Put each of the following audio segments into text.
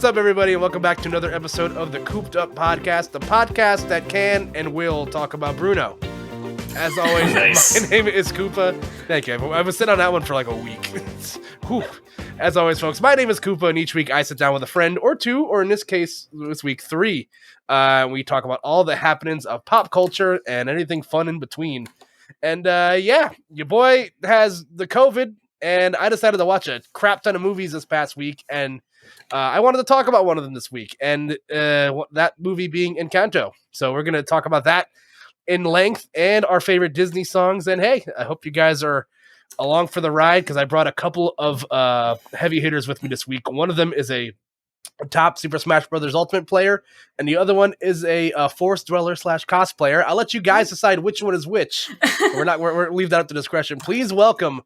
What's up, everybody, and welcome back to another episode of the Koop'd podcast, the podcast that can and will talk about Bruno. As always, nice. My name is Koopa. Thank you. I was sitting on that one for like a week. Whew. As always, folks, my name is Koopa, and each week I sit down with a friend or two, or in this case, this week, three. We talk about all the happenings of pop culture and anything fun in between. And your boy has the COVID, and I decided to watch a crap ton of movies this past week, and I wanted to talk about one of them this week, and that movie being Encanto. So we're going to talk about that in length and our favorite Disney songs. And hey, I hope you guys are along for the ride, because I brought a couple of heavy hitters with me this week. One of them is a top Super Smash Bros. Ultimate player, and the other one is a forest dweller / cosplayer. I'll let you guys decide which one is which. We're leave that up to discretion. Please welcome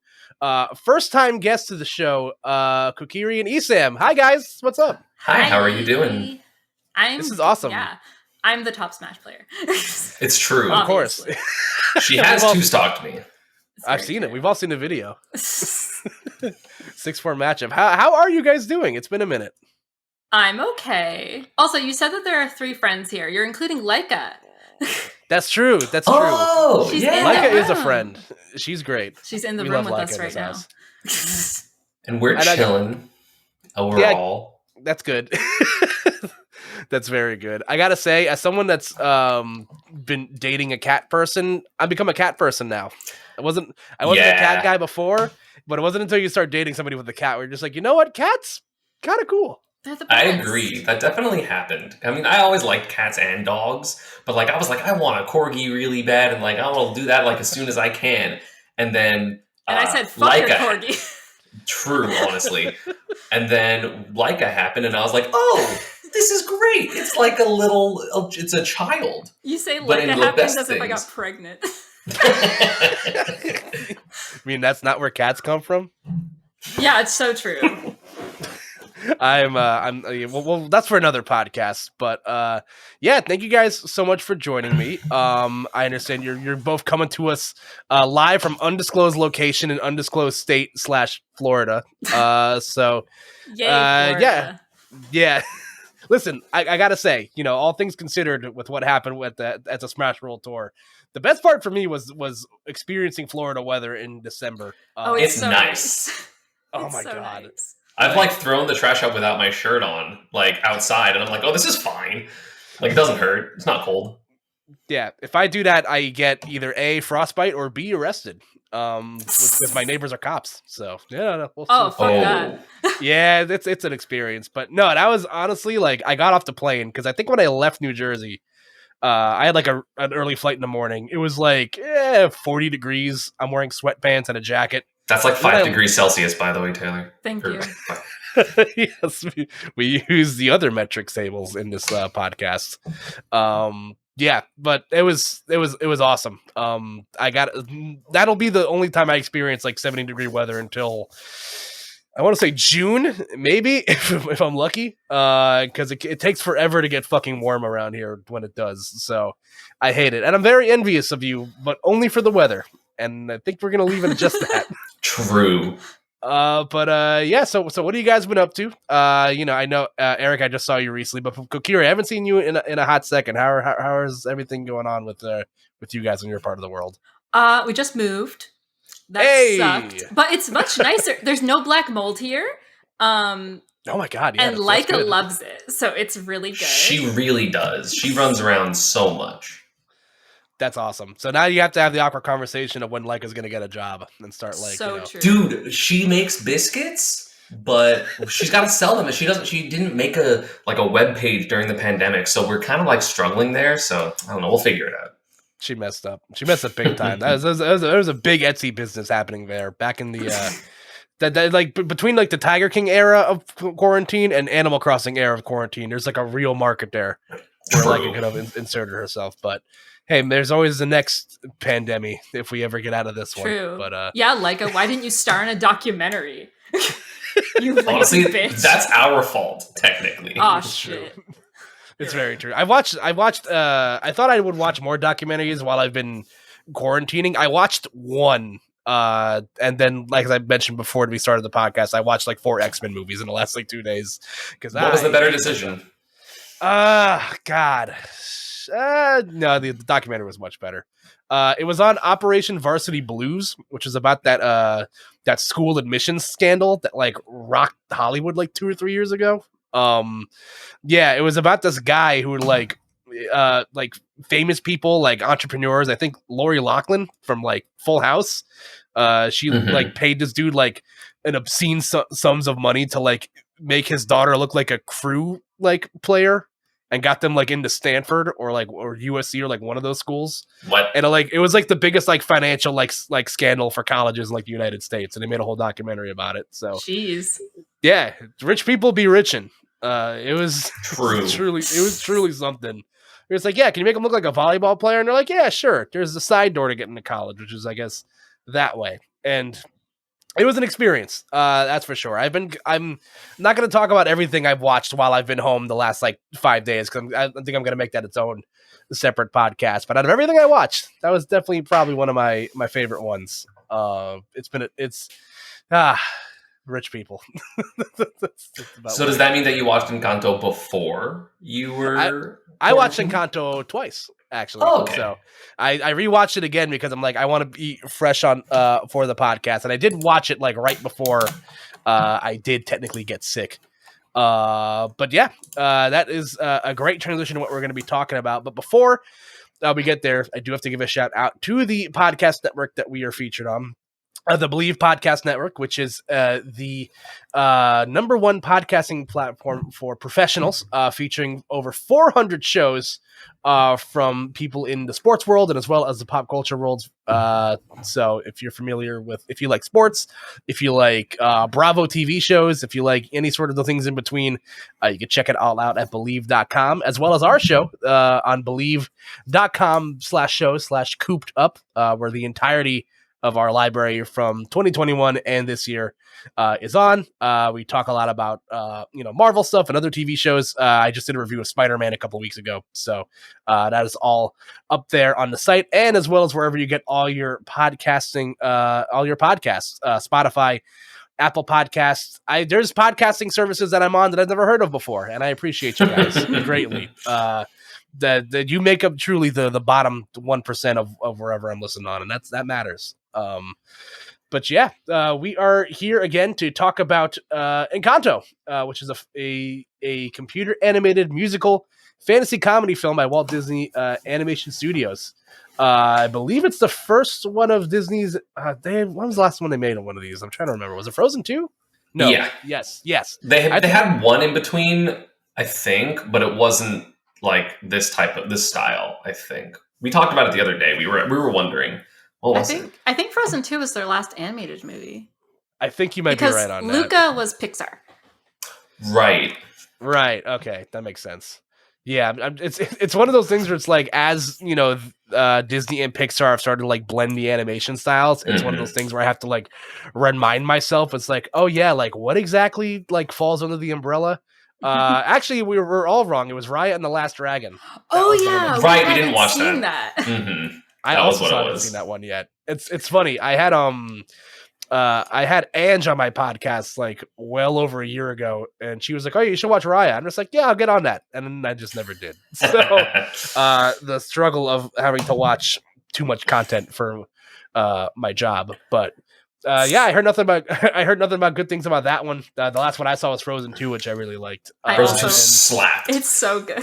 first time guest to the show, KOKIRI and ESAM. Hi guys, what's up? Hi, how are you doing? This is awesome. Yeah, I'm the top Smash player. It's true. Of course. She has two-stalked me. I've seen it. We've all seen the video. 6-4 matchup. How are you guys doing? It's been a minute. I'm okay. Also, you said that there are 3 friends here. You're including Laika. That's true. That's true. Oh, yeah. Laika is a friend. She's great. She's in the room with us right now. And we're chilling overall. Yeah, that's good. That's very good. I gotta say, as someone that's been dating a cat person, I've become a cat person now. I wasn't a cat guy before, but it wasn't until you start dating somebody with a cat where you're just like, you know what, cats kind of cool. I agree. That definitely happened. I mean, I always liked cats and dogs, but like I was like, I want a corgi really bad, and like I want to do that like as soon as I can. And then I said, "Fuck your corgi." True, honestly. And then Laika happened, and I was like, oh, this is great. It's like it's a child. You say Laika happened as if I got pregnant. I mean, that's not where cats come from. Yeah, it's so true. Well, that's for another podcast, but thank you guys so much for joining me. I understand you're both coming to us live from undisclosed location in undisclosed state / Florida. So Florida. Yeah. Listen, I gotta say, all things considered, with what happened at the Smash World Tour, the best part for me was experiencing Florida weather in December. It's so nice. Oh my God. Nice. I've like thrown the trash out without my shirt on, like outside, and I'm like, oh, this is fine. Like, it doesn't hurt. It's not cold. Yeah, if I do that, I get either A, frostbite, or B, arrested. Because my neighbors are cops. So yeah, we'll see. Fuck that. Yeah, it's an experience. But no, that was honestly like I got off the plane because I think when I left New Jersey, I had like an early flight in the morning. It was like 40 degrees. I'm wearing sweatpants and a jacket. That's like 5 degrees Celsius, by the way, Taylor. Thank you. Yes, we use the other metric tables in this podcast. But it was awesome. That'll be the only time I experience like 70-degree weather until I want to say June, maybe if I'm lucky. Because it takes forever to get fucking warm around here when it does. So I hate it, and I'm very envious of you, but only for the weather. And I think we're gonna leave it at just that. True. So what have you guys been up to? I know Eric, I just saw you recently, but KOKIRI, I haven't seen you in a hot second. How is everything going on with you guys in your part of the world? We just moved. That sucked, but it's much nicer. There's no black mold here. Oh my God! Yeah, and Laika loves it, so it's really good. She really does. She runs around so much. That's awesome. So now you have to have the awkward conversation of when Laika's going to get a job and start true. Dude, she makes biscuits, but she's got to sell them. And she didn't make a web page during the pandemic. So we're kind of like struggling there. So I don't know. We'll figure it out. She messed up. She messed up big time. There was a big Etsy business happening there back in the, between like the Tiger King era of quarantine and Animal Crossing era of quarantine. There's like a real market there where Laika could have inserted herself, but hey, there's always the next pandemic if we ever get out of this True. One. But Laika, why didn't you star in a documentary? You honestly, bitch. That's our fault, technically. Oh shit. It's very true. I watched I thought I would watch more documentaries while I've been quarantining. I watched one And then, like as I mentioned before we started the podcast, I watched like 4 X-Men movies in the last like 2 days. What was the better decision? God. No, the documentary was much better. It was on Operation Varsity Blues, which is about that school admissions scandal that like rocked Hollywood like 2 or 3 years ago. Yeah, it was about this guy who like famous people, like entrepreneurs. I think Lori Loughlin from like Full House. She like paid this dude like an obscene sums of money to like make his daughter look like a crew like player, and got them like into Stanford or USC or like one of those schools. What? And it was like the biggest like financial like scandal for colleges in like the United States, and they made a whole documentary about it. So jeez, yeah, rich people be richin'. It was true. truly something. It was like, yeah, can you make them look like a volleyball player? And they're like, yeah, sure. There's the side door to get into college, which is, I guess, that way. And it was an experience. That's for sure. I'm not going to talk about everything I've watched while I've been home the last like 5 days, because I think I'm going to make that its own separate podcast. But out of everything I watched, that was definitely probably one of my favorite ones. It's rich people. So does that mean that you watched Encanto before you were? I watched Encanto twice, actually. Oh, okay. So I rewatched it again because I'm like, I want to be fresh on for the podcast, and I did watch it like right before I did technically get sick. But yeah, that is a great transition to what we're going to be talking about. But before we get there, I do have to give a shout out to the podcast network that we are featured on. The BLEAV Podcast Network, which is the number one podcasting platform for professionals, featuring over 400 shows from people in the sports world and as well as the pop culture world. So if you're familiar with, if you like sports, if you like Bravo TV shows, if you like any sort of the things in between, you can check it all out at BLEAV.com, as well as our show on BLEAV.com/show/Koop'd, where the entirety of our library from 2021 and this year is on. We talk a lot about Marvel stuff and other TV shows. I just did a review of Spider-Man a couple weeks ago, so that is all up there on the site, and as well as wherever you get all your podcasting, Spotify, Apple Podcasts. There's podcasting services that I'm on that I've never heard of before, and I appreciate you guys greatly. That you make up truly the bottom 1% of wherever I'm listening on, and that matters. But yeah, we are here again to talk about Encanto, which is a computer animated musical fantasy comedy film by Walt Disney Animation Studios. I believe it's the first one of Disney's. When was the last one they made on one of these? I'm trying to remember. Was it Frozen 2? No. Yeah. Yes. They had one in between, I think, but it wasn't like this style. I think we talked about it the other day. We were wondering. I think Frozen 2 was their last animated movie. I think you might be right on that. Luca was Pixar. Right. Okay, that makes sense. Yeah, it's one of those things where it's like, as you know, Disney and Pixar have started to like blend the animation styles. It's one of those things where I have to like remind myself. It's like, oh yeah, like what exactly like falls under the umbrella? Actually, we were all wrong. It was Raya and the Last Dragon. Oh yeah, right. We didn't watch that. Mm-hmm. I also haven't seen that one yet. It's funny. I had Ange on my podcast like well over a year ago, and she was like, "Oh, you should watch Raya." I'm just like, "Yeah, I'll get on that," and then I just never did. So the struggle of having to watch too much content for my job, but yeah, I heard nothing about good things about that one. The last one I saw was Frozen 2, which I really liked. Frozen 2 slapped. It's so good.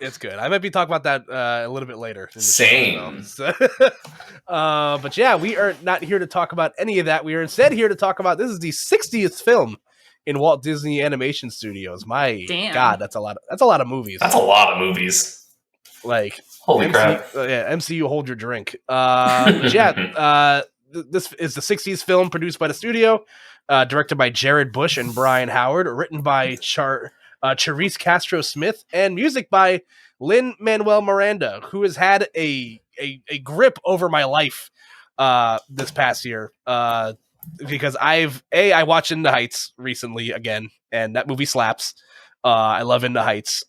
It's good. I might be talking about that a little bit later. Same. But yeah, we are not here to talk about any of that. We are instead here to talk about, this is the 60th film in Walt Disney Animation Studios. My God, that's a lot of movies. That's a lot of movies. Like, holy crap. MCU, hold your drink. This is the 60s film produced by the studio, directed by Jared Bush and Brian Howard, written by Charisse Castro Smith, and music by Lin-Manuel Miranda, who has had a grip over my life this past year, because I watched In the Heights recently again, and that movie slaps. I love In the Heights.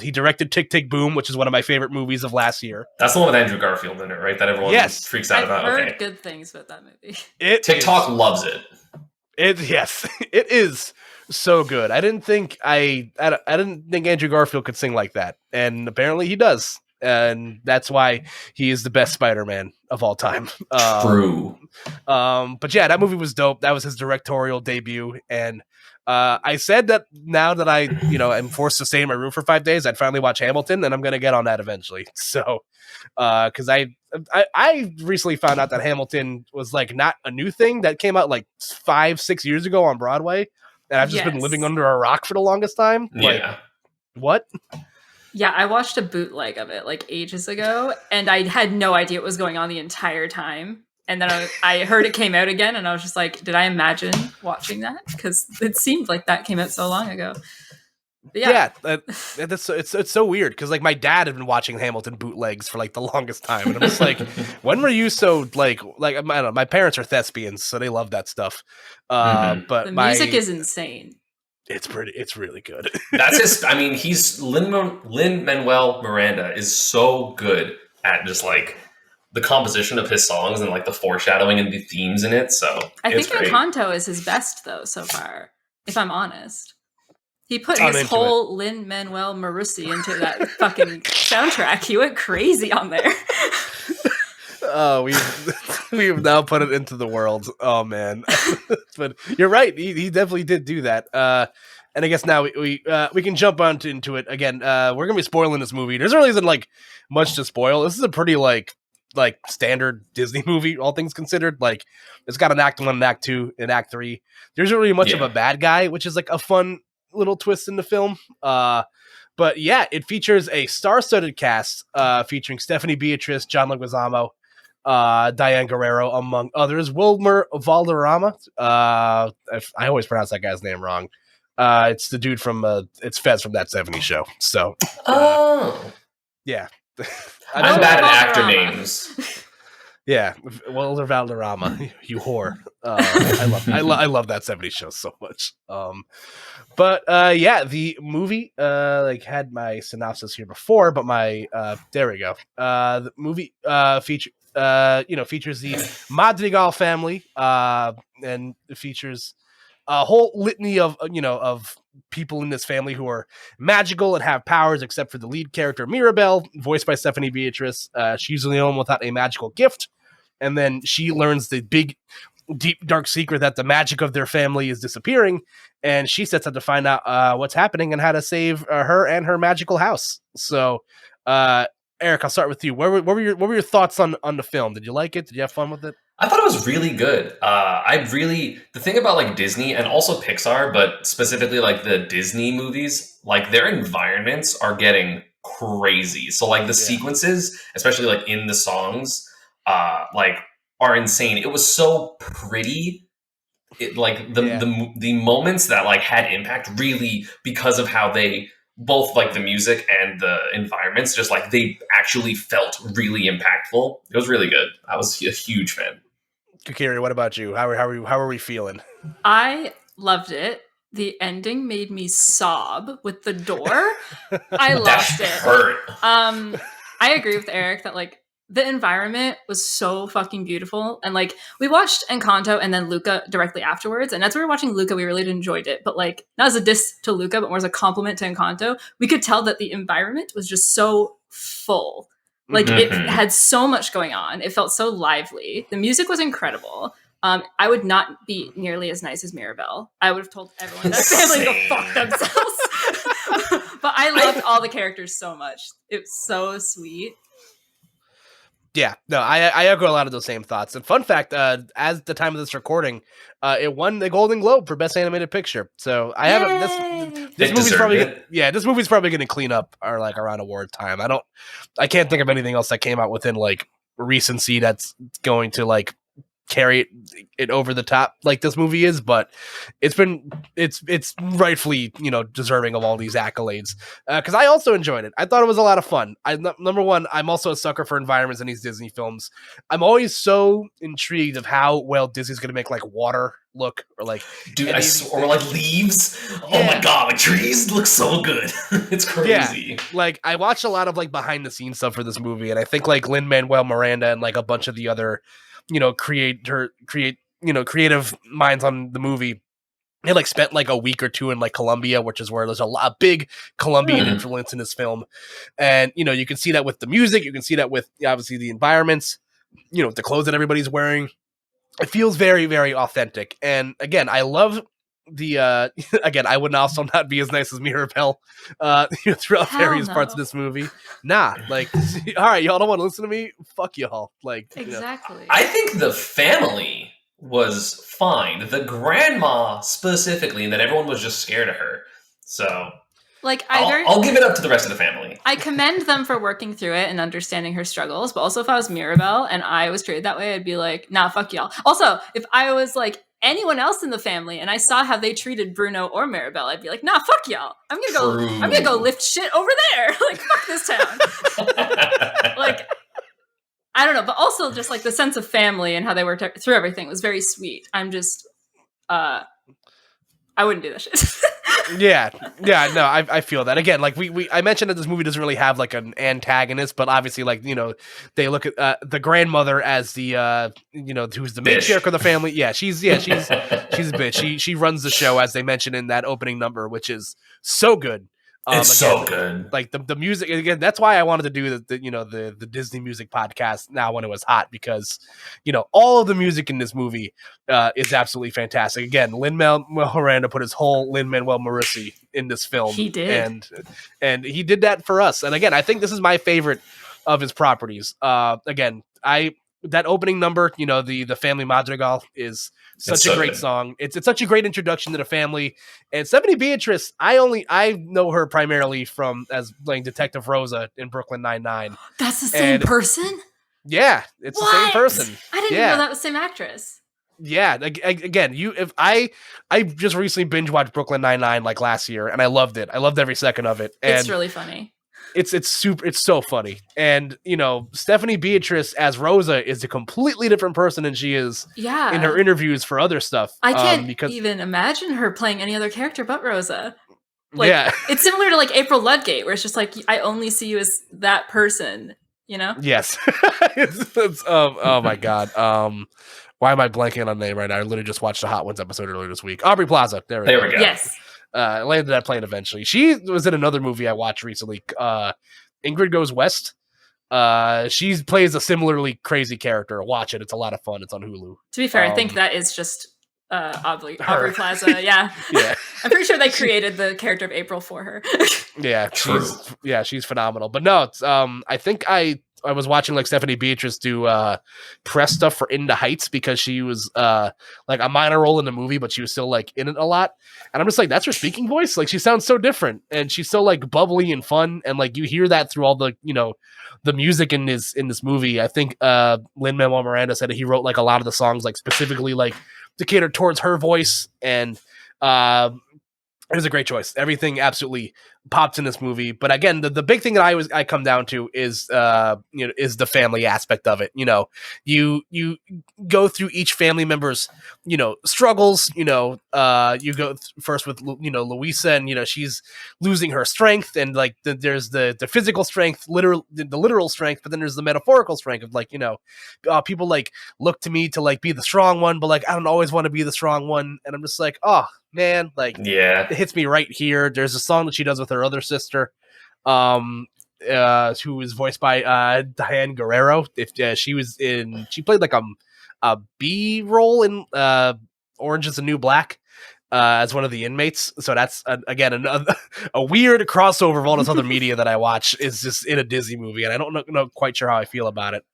He directed Tick, Tick, Boom, which is one of my favorite movies of last year. That's the one with Andrew Garfield in it, right? That everyone freaks out about. I've heard good things about that movie. TikTok loves it. Yes, it is so good. I didn't think Andrew Garfield could sing like that, and apparently he does, and that's why he is the best Spider-Man of all time. True. But yeah, that movie was dope. That was his directorial debut, and I said that now that I, am forced to stay in my room for 5 days, I'd finally watch Hamilton, and I'm gonna get on that eventually. So, because I recently found out that Hamilton was like not a new thing that came out like 5-6 years ago on Broadway, and I've just been living under a rock for the longest time. Like, what? Yeah, I watched a bootleg of it like ages ago, and I had no idea what was going on the entire time. And then I heard it came out again, and I was just like, did I imagine watching that? Because it seemed like that came out so long ago. But it's so weird because like my dad had been watching Hamilton bootlegs for like the longest time, and I'm just like, when were you so like I don't know, my parents are thespians, so they love that stuff. But the music is insane. It's really good. That's his. I mean, Lin-Manuel Miranda is so good at just like the composition of his songs and like the foreshadowing and the themes in it. So I think Encanto is his best though so far, if I'm honest. He put his whole Lin-Manuel Miranda into that fucking soundtrack. He went crazy on there. Oh, we've now put it into the world. Oh man, but you're right. He definitely did do that. And I guess now we can jump into it again. We're gonna be spoiling this movie. There's really isn't like much to spoil. This is a pretty like standard Disney movie, all things considered. Like it's got an act 1, an act 2, an act 3. There isn't really much of a bad guy, which is like a fun little twist in the film. But yeah, it features a star-studded cast featuring Stephanie Beatrice, John Leguizamo, Diane Guerrero, among others. Wilmer Valderrama. I always pronounce that guy's name wrong. It's the dude from it's Fez from That 70s Show. So, yeah. I'm bad at actor names. Yeah, Wilmer Valderrama, you whore. I love That 70s Show so much. But yeah, the movie had my synopsis here before, but my there we go. The movie features the Madrigal family, and it features a whole litany of people in this family who are magical and have powers, except for the lead character Mirabelle, voiced by Stephanie Beatrice. She's the only one without a magical gift, and then she learns the big, deep, dark secret that the magic of their family is disappearing, and she sets out to find out what's happening and how to save her and her magical house. So, Eric, I'll start with you. What were your thoughts on the film? Did you like it? Did you have fun with it? I thought it was really good. The thing about like Disney and also Pixar, but specifically like the Disney movies, like their environments are getting crazy. So like the sequences, especially like in the songs, like are insane. It was so pretty. It like the moments that like had impact really because of how they both like the music and the environments, just like they actually felt really impactful. It was really good. I was a huge fan. KOKIRI, what about you? How are we feeling? I loved it. The ending made me sob with the door. I loved it. Hurt. I agree with Eric that like the environment was so fucking beautiful. And like we watched Encanto and then Luca directly afterwards. And as we were watching Luca, we really enjoyed it. But like not as a diss to Luca, but more as a compliment to Encanto, we could tell that the environment was just so full. Like it had so much going on. It felt so lively. The music was incredible. I would not be nearly as nice as Mirabelle. I would have told everyone in that family to go fuck themselves. But I loved all the characters so much. It was so sweet. Yeah, no, I echo a lot of those same thoughts. And fun fact, as the time of this recording, it won the Golden Globe for Best Animated Picture. So I haven't. This movie's probably going to clean up or like around award time. I can't think of anything else that came out within like recency that's going to like carry it over the top like this movie is, but it's rightfully deserving of all these accolades because I also enjoyed it. I thought it was a lot of fun. Number one, I'm also a sucker for environments in these Disney films. I'm always so intrigued of how well Disney's going to make like water look or like Dude, or like leaves. Oh my god, like trees look so good. It's crazy. Yeah, like I watched a lot of like behind the scenes stuff for this movie, and I think like Lin-Manuel Miranda and like a bunch of the other, creative minds on the movie. They like spent like a week or two in like Colombia, which is where there's a big Colombian influence in this film, and you can see that with the music, you can see that with obviously the environments, the clothes that everybody's wearing. It feels very, very authentic, and again, I love the again. I would also not be as nice as Mirabelle throughout various parts of this movie. Nah, like, all right, y'all don't want to listen to me? Fuck y'all. Like, exactly. I think the family was fine. The grandma specifically, and that everyone was just scared of her. So, like, I'll give it up to the rest of the family. I commend them for working through it and understanding her struggles. But also, if I was Mirabelle and I was treated that way, I'd be like, nah, fuck y'all. Also, if I was like anyone else in the family and I saw how they treated Bruno or Mirabelle, I'd be like, nah, fuck y'all. I'm gonna go lift shit over there. Like, fuck this town. Like, I don't know, but also just like the sense of family and how they worked through everything was very sweet. I'm just, I wouldn't do that shit. yeah, no, I feel that. Again, like I mentioned that this movie doesn't really have like an antagonist, but obviously, like, they look at the grandmother as the who's the matriarch of the family. Yeah, she's a bitch. She runs the show, as they mentioned in that opening number, which is so good. It's so good. Like the music again. That's why I wanted to do the Disney music podcast now when it was hot, because all of the music in this movie is absolutely fantastic. Again, Lin-Manuel Miranda put his whole Lin-Manuel Maurice in this film. He did, and he did that for us. And again, I think this is my favorite of his properties. Again, that opening number, the Family Madrigal is such a great song. It's such a great introduction to the family. And Stephanie Beatrice, I know her primarily from as playing Detective Rosa in Brooklyn Nine-Nine. That's the same person? Yeah, it's the same person. I didn't even know that was the same actress. Yeah, again, I just recently binge watched Brooklyn Nine-Nine like last year, and I loved it. I loved every second of it. And it's really funny. It's so funny. And Stephanie Beatrice as Rosa is a completely different person than she is in her interviews for other stuff. I can't even imagine her playing any other character but Rosa. Like, yeah. It's similar to like April Ludgate, where it's just like, I only see you as that person, Yes. Oh my god. Why am I blanking on the name right now? I literally just watched the Hot Ones episode earlier this week. Aubrey Plaza. There we go. Yes. Landed that plane eventually. She was in another movie I watched recently, Ingrid Goes West. She plays a similarly crazy character. Watch it. It's a lot of fun. It's on Hulu. To be fair, I think that is just Aubrey Plaza. Yeah. Yeah. I'm pretty sure they created the character of April for her. Yeah. She's phenomenal. But no, it's I think I was watching like Stephanie Beatrice do press stuff for In the Heights, because she was like a minor role in the movie, but she was still like in it a lot. And I'm just like, that's her speaking voice. Like, she sounds so different, and she's so like bubbly and fun, and like you hear that through all the the music in this movie. I think Lin-Manuel Miranda said that he wrote like a lot of the songs like specifically like to cater towards her voice, and it was a great choice. Everything absolutely popped in this movie. But again, the big thing that I come down to is is the family aspect of it. You go through each family member's struggles. You go first with Louisa, and she's losing her strength, and like there's the physical strength, the literal strength, but then there's the metaphorical strength of like people like look to me to like be the strong one, but like I don't always want to be the strong one, and I'm just like, oh man, like, yeah, it hits me right here. There's a song that she does with her other sister, who is voiced by Diane Guerrero. She played like a B role in Orange Is the New Black as one of the inmates. So that's again a weird crossover of all this other media that I watch is just in a Disney movie, and I don't know quite sure how I feel about it.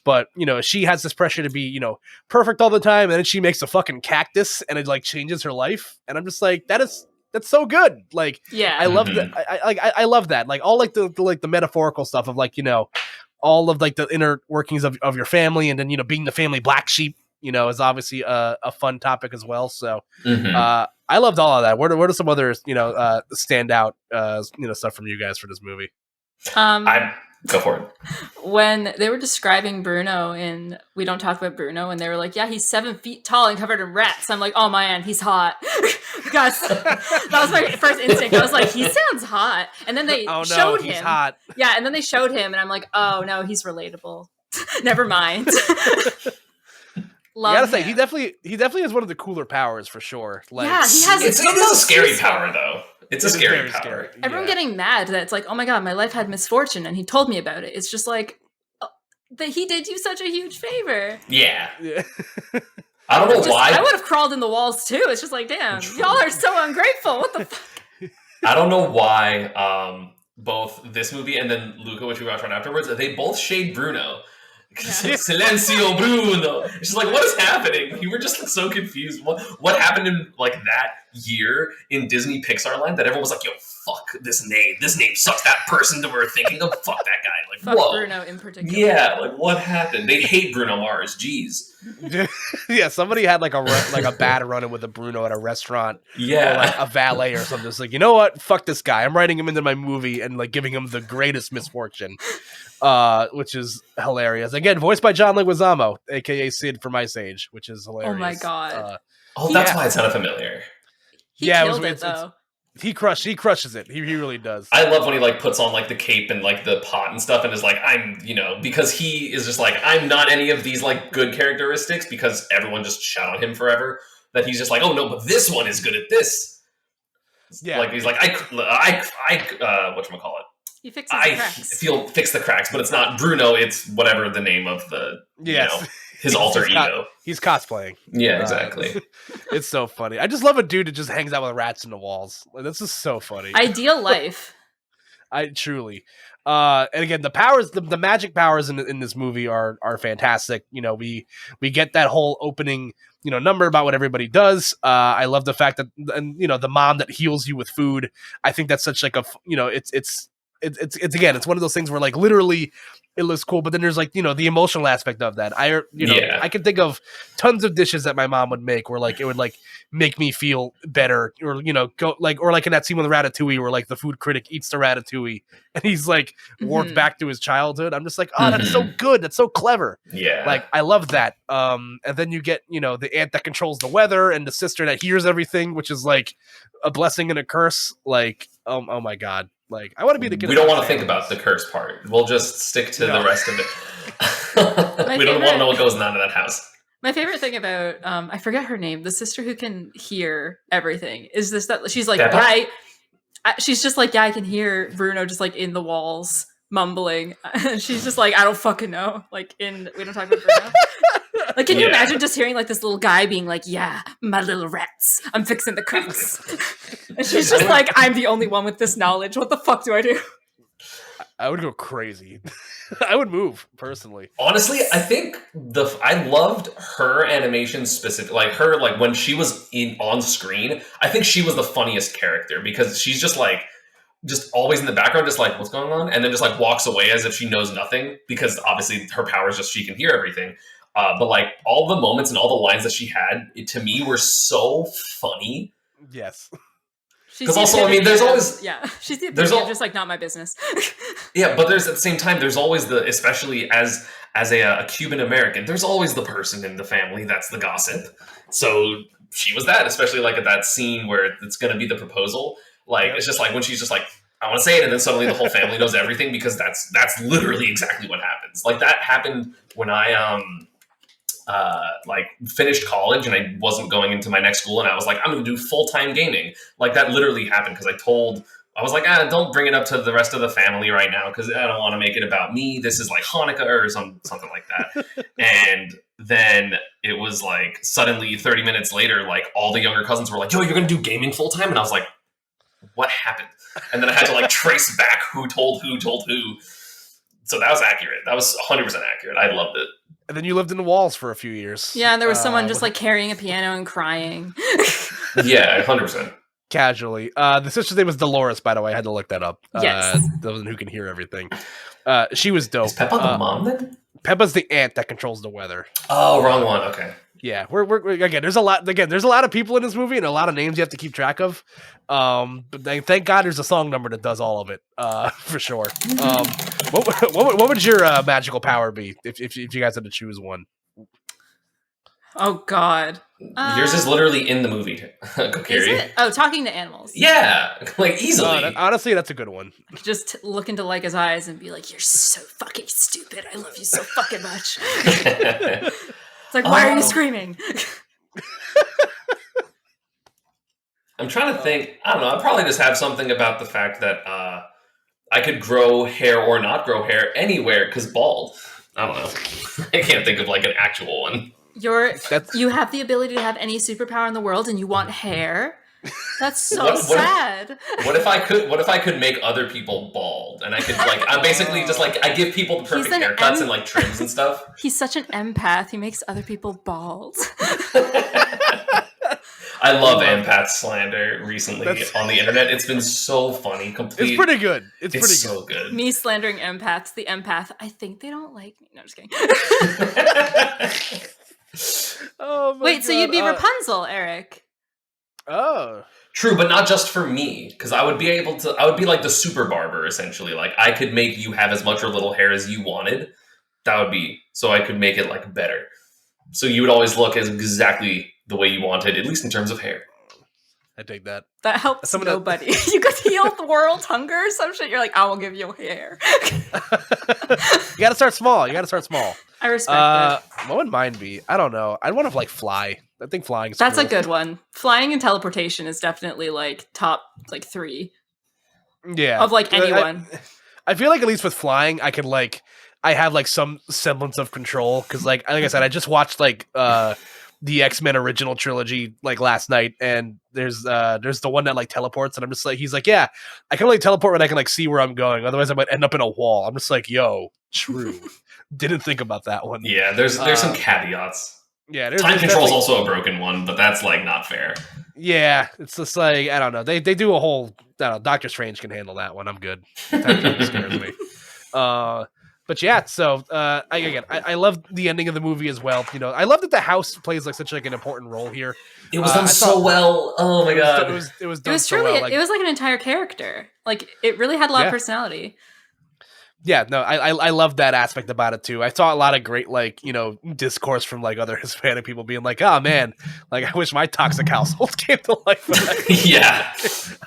But she has this pressure to be perfect all the time, and then she makes a fucking cactus, and it like changes her life, and I'm just like, that's so good. Like, yeah, I love that. I love that. Like all like the metaphorical stuff of like all of like the inner workings of your family, and then being the family black sheep. Is obviously a fun topic as well. So I loved all of that. What are some other standout stuff from you guys for this movie? Go for it. When they were describing Bruno in We Don't Talk About Bruno, and they were like, yeah, he's 7 feet tall and covered in rats. I'm like, oh man, he's hot. Guys, that was my first instinct. I was like, he sounds hot. And then they showed him. Hot. Yeah, and then they showed him, and I'm like, oh no, he's relatable. Never mind. I gotta say, he definitely has one of the cooler powers for sure. Like, yeah, he has. It is a scary power, though. It's a scary power. Scary. Everyone getting mad that it's like, oh my god, my life had misfortune, and he told me about it. It's just like, that he did you such a huge favor. Yeah. I don't know why. I would have crawled in the walls too. It's just like, damn, y'all are so ungrateful. What the fuck? I don't know why both this movie and then Luca, which we watched right afterwards, they both shade Bruno. Yeah. Silencio Bruno. It's just like, what is happening? We were just like, so confused. What happened in like that year in Disney Pixar land that everyone was like, yo, fuck this name. This name sucks. That person that we're thinking of, fuck that guy. Like, fuck whoa. Bruno in particular. Yeah, like what happened? They hate Bruno Mars. Jeez. Yeah, somebody had like a bad run-in with a Bruno at a restaurant. Yeah. Or like a valet or something. It's like, you know what? Fuck this guy. I'm writing him into my movie and like giving him the greatest misfortune. Which is hilarious. Again, voiced by John Leguizamo, aka Sid from Ice Age, which is hilarious. Oh my god. That's why it sounded familiar. He killed it though. He crushes it. He really does. I love when he like puts on like the cape and like the pot and stuff and is like, I'm, because he is just like, I'm not any of these like good characteristics because everyone just shot on him forever. That he's just like, oh no, but this one is good at this. Yeah. Like he's like, whatchamacallit? He fixes the cracks. Fix the cracks, but it's not Bruno, it's whatever the name of the his alter ego. He's cosplaying. Yeah, exactly. It's so funny. I just love a dude that just hangs out with rats in the walls. Like, this is so funny. Ideal life. I truly. And again, the powers, the magic powers in this movie are fantastic. We get that whole opening, number about what everybody does. I love the fact that, and the mom that heals you with food. I think that's such like a, it's again, it's one of those things where like literally it looks cool, but then there's like, the emotional aspect of that. I can think of tons of dishes that my mom would make where like it would like make me feel better, or go like, or like in that scene with Ratatouille where like the food critic eats the ratatouille and he's like warped back to his childhood. I'm just like, oh, that's so good, that's so clever. Yeah, like I love that. And then you get the aunt that controls the weather and the sister that hears everything, which is like a blessing and a curse. Like oh my god. Like, I want to be the kid. We don't want to think about the curse part. We'll just stick to the rest of it. We don't want to know what goes on in that house. My favorite thing about, I forget her name, the sister who can hear everything, is that she's like, she's just like, I can hear Bruno just like in the walls mumbling. She's just like, I don't fucking know. Like We Don't Talk About Bruno. Like, can you imagine just hearing like this little guy being like, yeah, my little rats, I'm fixing the cracks. And she's just like, I'm the only one with this knowledge. What the fuck do I do? I would go crazy. I would move personally. Honestly, I think I loved her animation specific, like her, like when she was on screen. I think she was the funniest character because she's just like, just always in the background, just like, what's going on? And then just like walks away as if she knows nothing because obviously her power is just she can hear everything. But like all the moments and all the lines that she had, to me, were so funny. Yes. Because also, I mean, there's always she's the epitome of just like not my business. Yeah, but there's at the same time, there's always especially as a Cuban American, there's always the person in the family that's the gossip. So she was that, especially like at that scene where it's going to be the proposal. Like it's just like when she's just like, I want to say it, and then suddenly the whole family knows everything because that's literally exactly what happens. Like that happened when I like finished college and I wasn't going into my next school and I was like, I'm going to do full-time gaming. Like that literally happened because I was like, don't bring it up to the rest of the family right now because I don't want to make it about me. This is like Hanukkah or something like that. And then it was like suddenly 30 minutes later, like all the younger cousins were like, yo, you're going to do gaming full-time? And I was like, what happened? And then I had to like trace back who told who. So that was accurate. That was 100% accurate. I loved it. And then you lived in the walls for a few years. Yeah, and there was someone just like carrying a piano and crying. Yeah, 100%. Casually. The sister's name was Dolores, by the way. I had to look that up. Yes. The one who can hear everything. She was dope. Is Peppa the mom then? Peppa's the aunt that controls the weather. Oh, wrong one. Okay. Yeah, we're again. There's a lot. Again, there's a lot of people in this movie and a lot of names you have to keep track of. But thank God there's a song number that does all of it. For sure. What would your magical power be if you guys had to choose one? Oh God. Yours is literally in the movie, Kokiri. Is it? Oh, talking to animals. Yeah, like easily. Honestly, that's a good one. Just look into Leica's eyes and be like, "You're so fucking stupid. I love you so fucking much." It's like, why are you screaming? I'm trying to think. I don't know. I probably just have something about the fact that I could grow hair or not grow hair anywhere because bald. I don't know. I can't think of like an actual one. You have the ability to have any superpower in the world, and you want hair. That's so sad. What if I could make other people bald, and I could like I'm basically just like I give people the perfect haircuts and like trims and stuff. He's such an empath. He makes other people bald. I love empath slander recently on the internet. It's been so funny. It's pretty good. It's pretty so good. Me slandering empaths. The empath. I think they don't like me. No, I'm just kidding. Oh my Wait, God. so you'd be Rapunzel, Eric? Oh, true, but not just for me, because I would be like the super barber essentially. Like I could make you have as much or little hair as you wanted. That would be so I could make it like better. So you would always look as exactly the way you wanted, at least in terms of hair. I take that. That helps nobody. You could heal the world's hunger or some shit. You're like, I will give you hair. You gotta start small. I respect it. What would mine be? I don't know. I'd want to like fly. I think flying is That's cool. a good one. Flying and teleportation is definitely like top like 3. Yeah. Of like anyone. I feel like at least with flying, I have like some semblance of control because like I said, I just watched like the X-Men original trilogy like last night, and there's the one that like teleports, and I'm just like, he's like, yeah, I can only teleport when I can like see where I'm going, otherwise I might end up in a wall. I'm just like, yo, true. Didn't think about that one. Yeah, there's some caveats. Yeah, time control is also a broken one, but that's like not fair. Yeah, it's just like I don't know. They do a whole. I don't know. Doctor Strange can handle that one. I'm good. Time travel scares me. But yeah, so I love the ending of the movie as well. You know, I love that the house plays like such like an important role here. It was done so well. Oh my God, it was done so well. It was like an entire character. Like it really had a lot of personality. Yeah, no, I love that aspect about it too. I saw a lot of great like, you know, discourse from like other Hispanic people being like, oh man, like I wish my toxic household came to life. Yeah.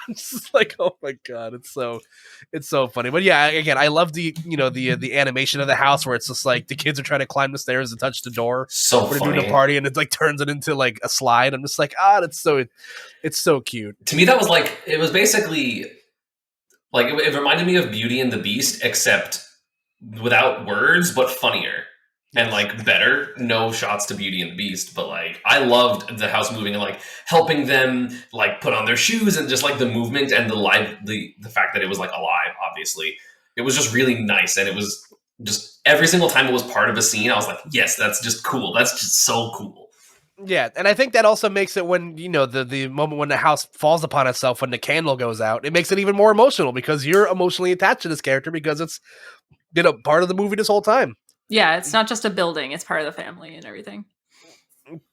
I'm just like, oh my God, it's so funny. But yeah, again, I love the, you know, the animation of the house where it's just like the kids are trying to climb the stairs and touch the door. So when funny. they're doing a party and it like turns it into like a slide. I'm just like, it's so cute. To me, that was like, it was basically like, it reminded me of Beauty and the Beast, except without words, but funnier and like better. No shots to Beauty and the Beast, but like I loved the house moving and like helping them like put on their shoes and just like the movement and the fact that it was like alive. Obviously, it was just really nice, and it was just every single time it was part of a scene, I was like, yes, that's just cool. That's just so cool. Yeah, and I think that also makes it when, you know, the moment when the house falls upon itself, when the candle goes out, it makes it even more emotional because you're emotionally attached to this character because it's, you know, part of the movie this whole time. Yeah, it's not just a building, it's part of the family and everything.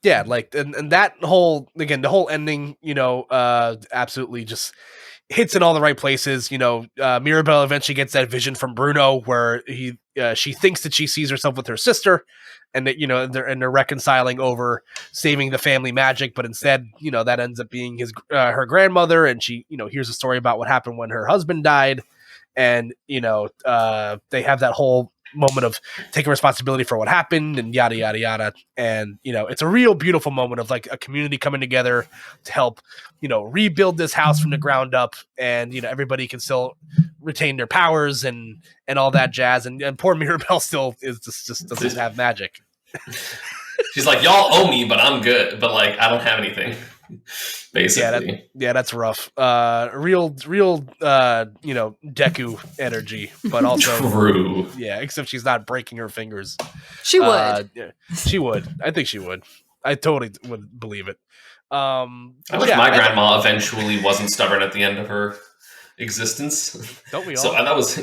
Yeah, like, and that whole, again, the whole ending, you know, absolutely just hits in all the right places. You know, Mirabelle eventually gets that vision from Bruno where she thinks that she sees herself with her sister, and that, you know, they're reconciling over saving the family magic, but instead, you know, that ends up being her grandmother, and she, you know, hears a story about what happened when her husband died, and, you know, they have that whole moment of taking responsibility for what happened and yada yada yada, and, you know, it's a real beautiful moment of like a community coming together to help, you know, rebuild this house from the ground up, and, you know, everybody can still retain their powers and all that jazz, and poor Mirabelle still just doesn't have magic. She's like, y'all owe me, but I'm good, but like I don't have anything. Basically, yeah, that's rough. Real, you know, Deku energy, but also true. Yeah, except she's not breaking her fingers. She would. Yeah, she would. I think she would. I totally would believe it. I wish my grandma eventually wasn't stubborn at the end of her existence. Don't we all? So that was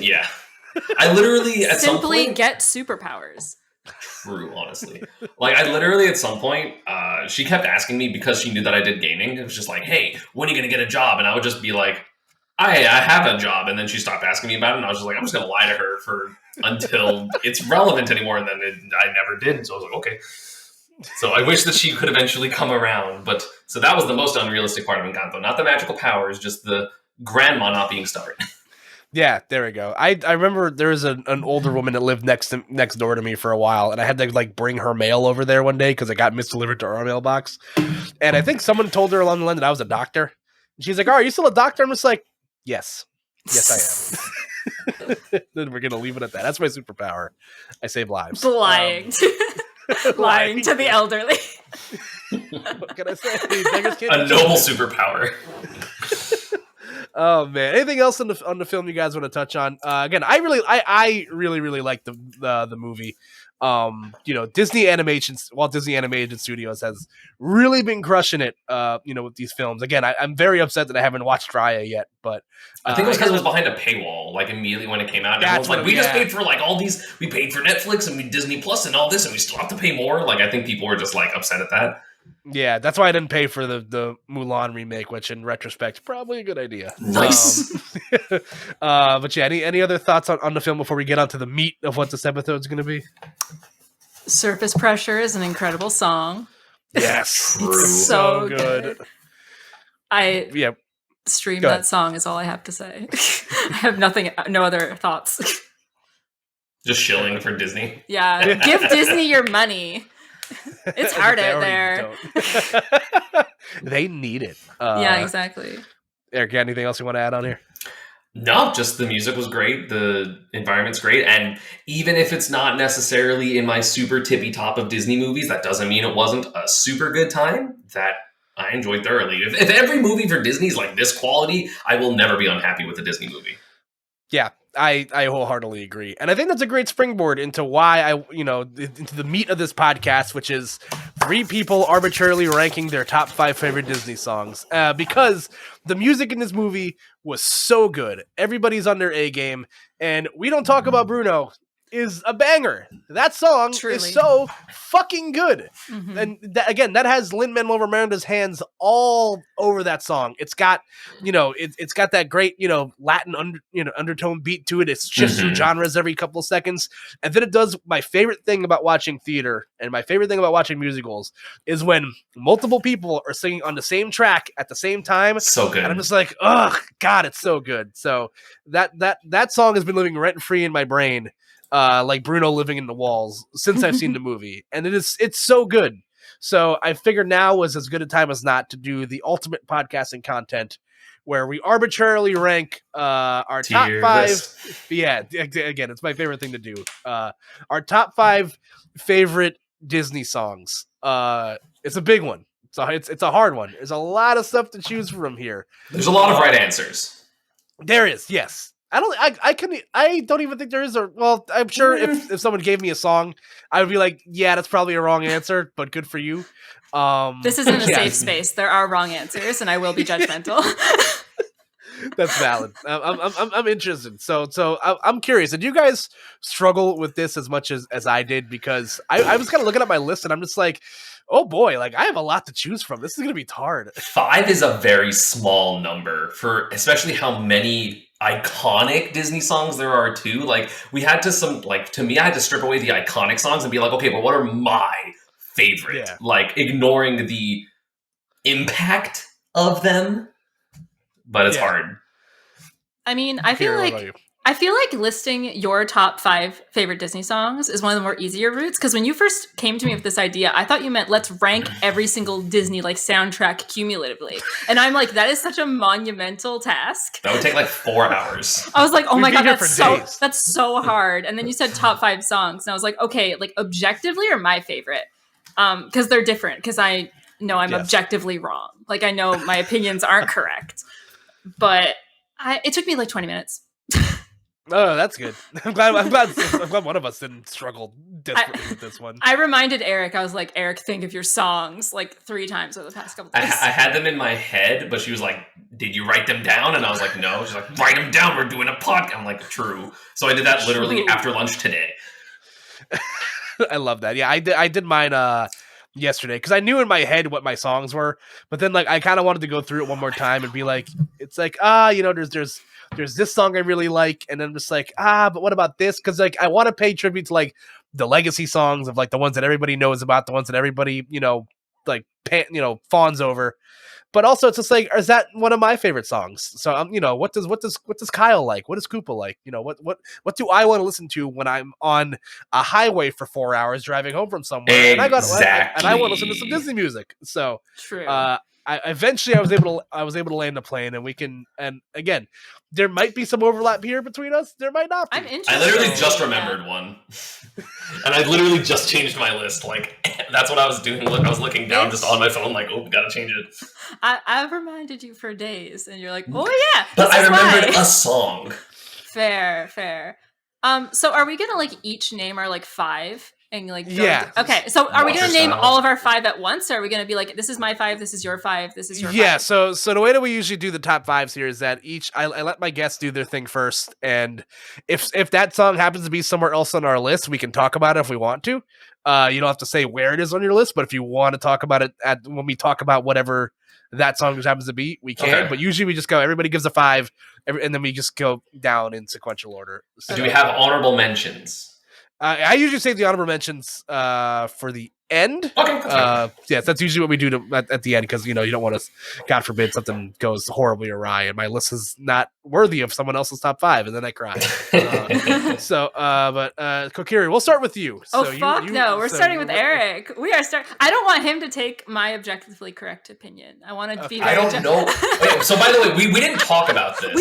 I literally at some simply point get superpowers. true, honestly. Like, I literally, at some point, she kept asking me because she knew that I did gaming. It was just like, hey, when are you going to get a job? And I would just be like, I have a job. And then she stopped asking me about it. And I was just like, I'm just going to lie to her until it's relevant anymore. And then I never did. So I was like, okay. So I wish that she could eventually come around. But so that was the most unrealistic part of Encanto. Not the magical powers, just the grandma not being stubborn. Yeah, there we go. I remember there was an older woman that lived next door to me for a while, and I had to like bring her mail over there one day because it got misdelivered to our mailbox. And I think someone told her along the line that I was a doctor. And she's like, "Oh, are you still a doctor?" I'm just like, "Yes, I am." Then we're gonna leave it at that. That's my superpower. I save lives. Lying. Lying to the elderly. What can I say? Beggars can't A be noble choosers. superpower. Oh man! Anything else on the film you guys want to touch on? Again, I really like the movie. Disney Animations, Walt Disney Animation Studios has really been crushing it. With these films. Again, I'm very upset that I haven't watched Raya yet, but I think it was because it was behind a paywall, like immediately when it came out. And That's everyone's like, what we it- just yeah. paid for like all these. We paid for Netflix and Disney Plus and all this, and we still have to pay more. Like, I think people were just like upset at that. yeah, that's why I didn't pay for the Mulan remake, which in retrospect probably a good idea. Nice. But yeah, any other thoughts on the film before we get onto the meat of what this episode's going to be? Surface Pressure is an incredible song. Yes, True. It's so good. I Yeah, stream Go that ahead. song is all I have to say. I have no other thoughts. Just shilling for Disney. Yeah, give Disney your money. It's hard They out already there. don't. They need it. Yeah, exactly. Eric, got anything else you want to add on here? No, just the music was great. The environment's great. And even if it's not necessarily in my super tippy top of Disney movies, that doesn't mean it wasn't a super good time that I enjoyed thoroughly. If every movie for Disney is like this quality, I will never be unhappy with a Disney movie. Yeah, I wholeheartedly agree. And I think that's a great springboard into why into the meat of this podcast, which is 3 people arbitrarily ranking their top 5 favorite Disney songs. Because the music in this movie was so good. Everybody's on their A game. And We Don't Talk About Bruno is a banger. That song Truly. is so fucking good. Mhm. And that has Lin-Manuel Miranda's hands all over that song. It's got, it's got that great, Latin undertone beat to it. It shifts through genres every couple of seconds. And then it does my favorite thing about watching theater and my favorite thing about watching musicals is when multiple people are singing on the same track at the same time. So good. And I'm just like, oh God, it's so good. So that song has been living rent free in my brain. Like Bruno living in the walls since I've seen the movie, and it's so good. So I figured now was as good a time as not to do the ultimate podcasting content, where we arbitrarily rank our top Tier 5. list. Yeah, again, it's my favorite thing to do. Our top 5 favorite Disney songs. It's a big one. So it's a hard one. There's a lot of stuff to choose from here. There's a lot of right answers. There is, yes. I don't even think there is I'm sure if someone gave me a song, I would be like, yeah, that's probably a wrong answer, but good for you. This isn't a yeah, safe space. There are wrong answers, and I will be judgmental. That's valid. I'm interested. So I'm curious. Did you guys struggle with this as much as I did? Because I was kind of looking at my list and I'm just like, oh boy, like I have a lot to choose from. This is gonna be hard. 5 is a very small number for especially how many iconic Disney songs there are too. Like we had to me, I had to strip away the iconic songs and be like, okay, but what are my favorite? Yeah. Like ignoring the impact of them. But it's hard. I mean, I feel Kira, what like about you? listing your top 5 favorite Disney songs is one of the more easier routes. Because when you first came to me with this idea, I thought you meant let's rank every single Disney like soundtrack cumulatively. And I'm like, that is such a monumental task. That would take like 4 hours. I was like, oh We'd my be god, here that's for so days. that's so hard. And then you said top 5 songs, and I was like, okay, like objectively or my favorite, because they're different. Because I know I'm Yes. objectively wrong. Like I know my opinions aren't correct, but it took me like 20 minutes. Oh, that's good. I'm glad one of us didn't struggle desperately with this one. I reminded Eric, I was like, Eric, think of your songs like 3 times over the past couple I days. had them in my head, but she was like, did you write them down? And I was like, no. She's like, write them down. We're doing a podcast. I'm like, true. So I did that literally True. after lunch today. I love that. Yeah, I did mine yesterday because I knew in my head what my songs were, but then like I kind of wanted to go through it one more time and be like, it's like there's this song I really like, and then just like but what about this? Because like I want to pay tribute to like the legacy songs of like the ones that everybody knows about, the ones that everybody like fawns over. But also, it's just like, is that one of my favorite songs? So what does Kyle like? What does Koopa like? What do I want to listen to when I'm on a highway for 4 hours driving home from somewhere? Exactly. And I want to listen to some Disney music. So True. I was able to land a plane, and we can. And again, there might be some overlap here between us. There might not be. I'm interested. I literally just remembered one, and I literally just changed my list. Like that's what I was doing. I was looking down just on my phone, like, oh, gotta change it. I've reminded you for days, and you're like, oh yeah. But I remembered a song. Fair. So are we gonna like each name our like 5? And like okay, so are we gonna name all of our 5 at once, or are we gonna be like, this is my 5, this is your 5, this is your 5? So the way that we usually do the top 5s here is that I let my guests do their thing first, and if that song happens to be somewhere else on our list, we can talk about it if we want to. You don't have to say where it is on your list, but if you want to talk about it when we talk about whatever that song just happens to be, we can. Okay. But usually we just go, everybody gives a 5, and then we just go down in sequential order. So do we have honorable mentions? I usually save the honorable mentions for the end. Okay. Yes, that's usually what we do at the end, because you don't want to, God forbid, something goes horribly awry and my list is not worthy of someone else's top 5, and then I cry. But KOKIRI, we'll start with you. So no, we're starting with Eric. We are I don't want him to take my objectively correct opinion. I want to be. I don't know. Wait, so by the way, we didn't talk about this.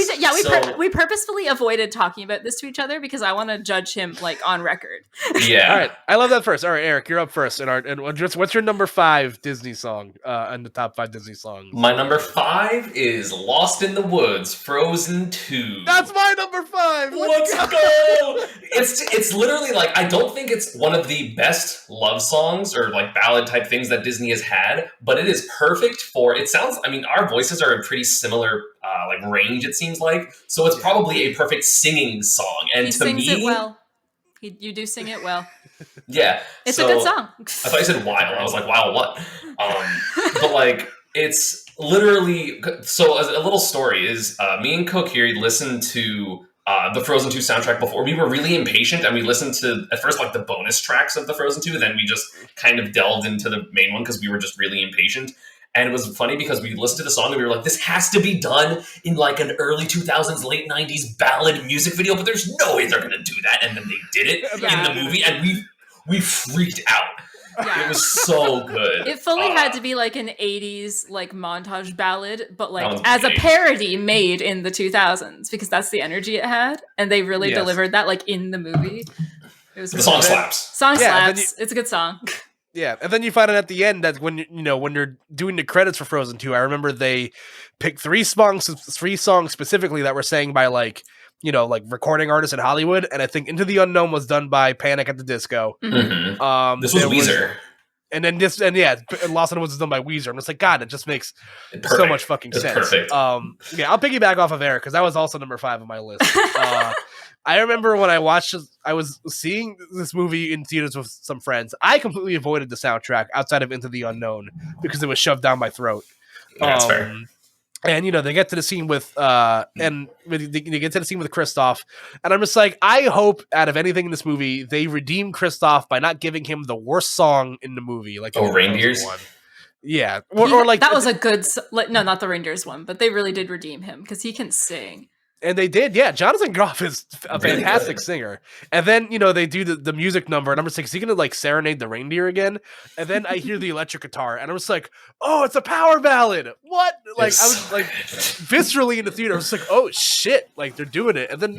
We purposefully avoided talking about this to each other because I want to judge him like on record. Yeah. All right. I love that first. All right, Eric, you're up first. And what's your number 5 Disney song in the top 5 Disney songs? My number 5 is Lost in the Woods, Frozen 2. That's my number 5. Let's go. It's literally like, I don't think it's one of the best love songs or like ballad type things that Disney has had, but it is perfect for, it sounds, I mean, our voices are in pretty similar like range, it seems like. So it's probably a perfect singing song. And he sings it well. You do sing it well. Yeah. It's a good song. I thought you said while. I was like, wow, what? But like, it's literally, so a little story is me and KOKIRI listened to the Frozen 2 soundtrack before. We were really impatient, and we listened to, at first, like the bonus tracks of the Frozen 2, and then we just kind of delved into the main one because we were just really impatient. And it was funny because we listened to the song and we were like, this has to be done in like an early 2000s, late 90s ballad music video, but there's no way they're going to do that. And then they did it in the movie, and we freaked out. Yeah. It was so good. It fully had to be like an 80s like montage ballad, but like as a parody made in the 2000s, because that's the energy it had. And they really delivered that like in the movie. It was the song slaps. Slaps. It's a good song. Yeah, and then you find out at the end that when you're doing the credits for Frozen 2, I remember they picked 3 songs specifically that were sang by like recording artists in Hollywood, and I think Into the Unknown was done by Panic at the Disco. Mm-hmm. This was Weezer. And then Lost in the Woods was done by Weezer. I'm just like, God, it just makes so much fucking sense. Perfect. I'll piggyback off of Eric because that was also number 5 on my list. I remember when I was seeing this movie in theaters with some friends. I completely avoided the soundtrack outside of Into the Unknown because it was shoved down my throat. That's fair. And they get to the scene with Kristoff, and I'm just like, I hope out of anything in this movie they redeem Kristoff by not giving him the worst song in the movie, like Reindeers. One. Yeah, or like that was a good no, not the Reindeers one, but they really did redeem him because he can sing. And they did, yeah. Jonathan Groff is a fantastic singer. And then, they do the music number, and I'm just like, is he going to, like, serenade the reindeer again? And then I hear the electric guitar, and I'm just like, oh, it's a power ballad. What? Like, I was, like, viscerally in the theater. I was like, oh, shit. Like, they're doing it. And then,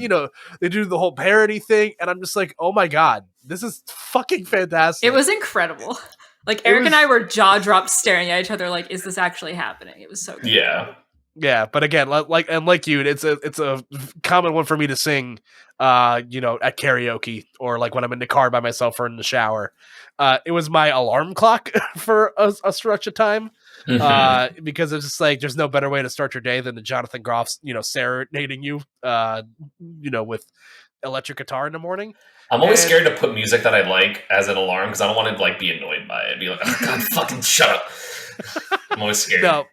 they do the whole parody thing, and I'm just like, oh, my God. This is fucking fantastic. It was incredible. Like, Eric and I were jaw-dropped staring at each other like, is this actually happening? It was so good. Yeah. Yeah, but again, like you, it's a common one for me to sing, at karaoke or like when I'm in the car by myself or in the shower. It was my alarm clock for a stretch of time, because it's just like there's no better way to start your day than the Jonathan Groff, serenading you, with electric guitar in the morning. I'm always scared to put music that I like as an alarm because I don't want to like be annoyed by it. Be like, oh, God, fucking shut up. I'm always scared. No,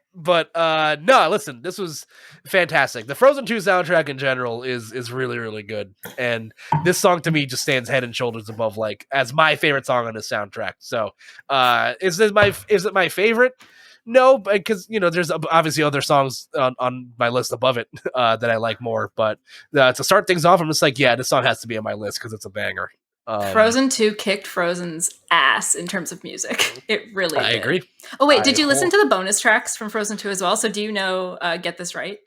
listen, this was fantastic. The Frozen 2 soundtrack in general is really, really good. And this song to me just stands head and shoulders above, like, as my favorite song on this soundtrack. So is it my favorite? No, because there's obviously other songs on my list above it that I like more. But to start things off, I'm just like, yeah, this song has to be on my list because it's a banger. Frozen 2 kicked Frozen's ass in terms of music. It really did. I agree. Oh, wait, did you listen to the bonus tracks from Frozen 2 as well? So do you know Get This Right?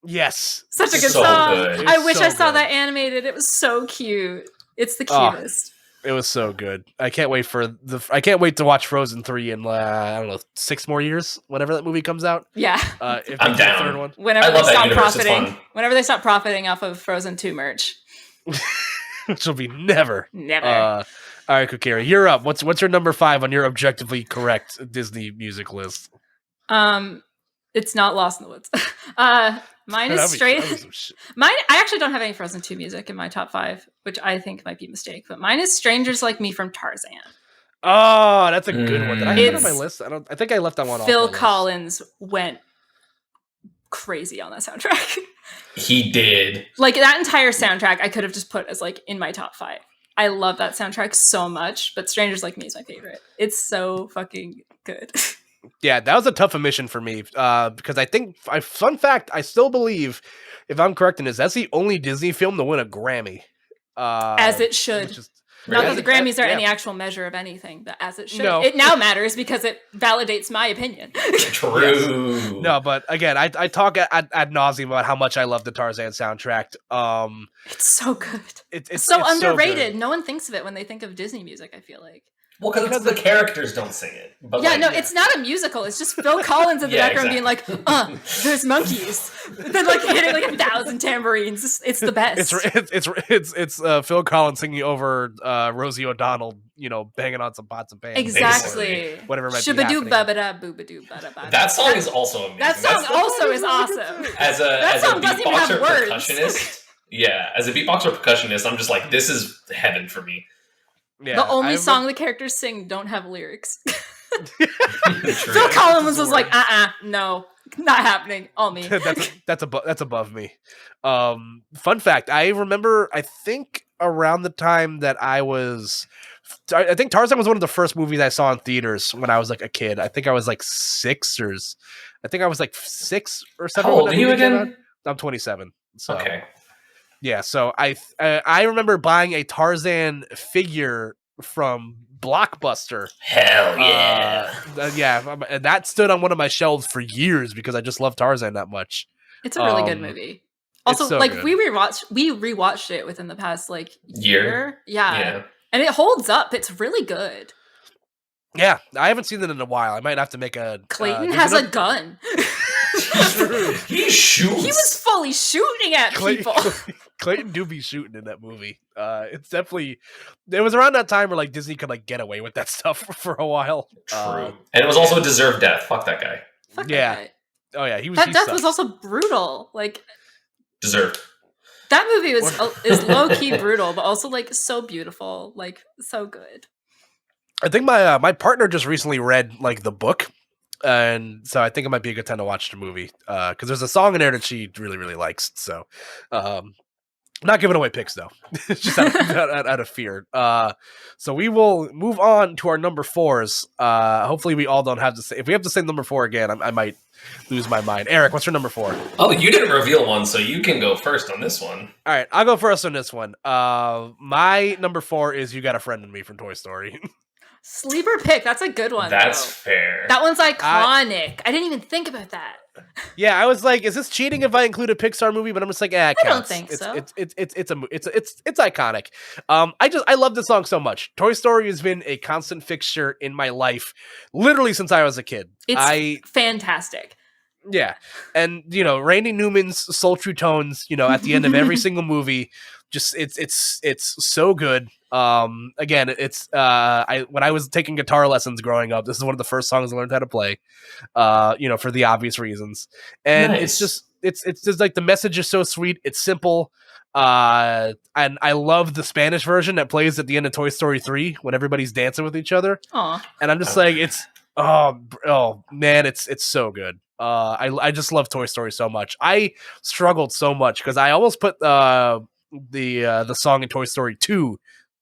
Yes. Such a good song. I wish I saw that animated. It was so cute. It's the cutest. It was so good. I can't wait to watch Frozen 3 in I don't know, 6 more years, whenever that movie comes out. Yeah. If I'm down. The third one. Whenever they stop profiting off of Frozen 2 merch. Which will be never. Never. All right, Kokiri, you're up. What's your number 5 on your objectively correct Disney music list? It's not Lost in the Woods. Mine is Mine. I actually don't have any Frozen 2 music in my top 5, which I think might be a mistake. But mine is "Strangers Like Me" from Tarzan. Oh, that's a good one. Did I have it on my list? I think I left that one off. Phil Collins went crazy on that soundtrack. He did. Like that entire soundtrack, I could have just put as like in my top 5. I love that soundtrack so much, but "Strangers Like Me" is my favorite. It's so fucking good. Yeah, that was a tough omission for me because I think, fun fact, I still believe, if I'm correct in this, that's the only Disney film to win a Grammy. As it should. Not that the Grammys are any actual measure of anything, but as it should. No. It now matters because it validates my opinion. True. Yes. No, but again, I talk ad nauseum about how much I love the Tarzan soundtrack. It's so good. It's so underrated. So no one thinks of it when they think of Disney music, I feel like. Well, because the characters don't sing it. But it's not a musical. It's just Phil Collins in the background being like, there's monkeys. Then like hitting like 1,000 tambourines. It's the best. It's Phil Collins singing over Rosie O'Donnell, banging on some pots and pans. Exactly. Whatever might be happening. That song is also amazing. That song also is awesome. As a beatboxer percussionist. Yeah, as a beatboxer percussionist, I'm just like, this is heaven for me. Yeah, the only song the characters sing don't have lyrics. Phil Collins was like, no, not happening. All me. that's above me. Fun fact: I remember. I think around the time that I think Tarzan was one of the first movies I saw in theaters when I was like a kid. I think I was like 6 or 7. How old are you again? I'm 27. So. Okay. Yeah, so I remember buying a Tarzan figure from Blockbuster. Hell yeah. And that stood on one of my shelves for years because I just love Tarzan that much. It's a really good movie. Also, so like good. we rewatched it within the past like year. Yeah. And it holds up. It's really good. Yeah, I haven't seen it in a while. I might have to make a Clayton has a gun. He shoots. He was fully shooting at people. Clayton do be shooting in that movie. It's definitely. It was around that time where like Disney could like get away with that stuff for a while. True, and it was also a deserved death. Fuck that guy. Fuck that guy. Oh yeah, he was. That death was also brutal. Like deserved. That movie is low key brutal, but also like so beautiful, like so good. I think my partner just recently read like the book. And so I think it might be a good time to watch the movie because there's a song in there that she really, really likes. So not giving away picks, though. Just out of fear. So we will move on to our number 4s. Hopefully we all don't have to say. If we have to say number 4 again, I might lose my mind. Eric, what's your number 4? Oh, you didn't reveal one, so you can go first on this one. All right, I'll go first on this one. My number 4 is You Got a Friend in Me from Toy Story. Sleeper pick. That's a good one. That's fair. That one's iconic. I didn't even think about that. Yeah, I was like, is this cheating if I include a Pixar movie? But I'm just like, it counts. I don't think so. It's iconic. I love this song so much. Toy Story has been a constant fixture in my life, literally since I was a kid. It's fantastic. Yeah, and Randy Newman's sultry tones, at the end of every single movie, just it's so good. Again, it's when I was taking guitar lessons growing up, this is one of the first songs I learned how to play. For the obvious reasons, and nice. it's just like the message is so sweet. It's simple. And I love the Spanish version that plays at the end of Toy Story 3 when everybody's dancing with each other. Aw. And I'm just like, it's oh man, it's so good. I just love Toy Story so much. I struggled so much because I almost put the song in Toy Story 2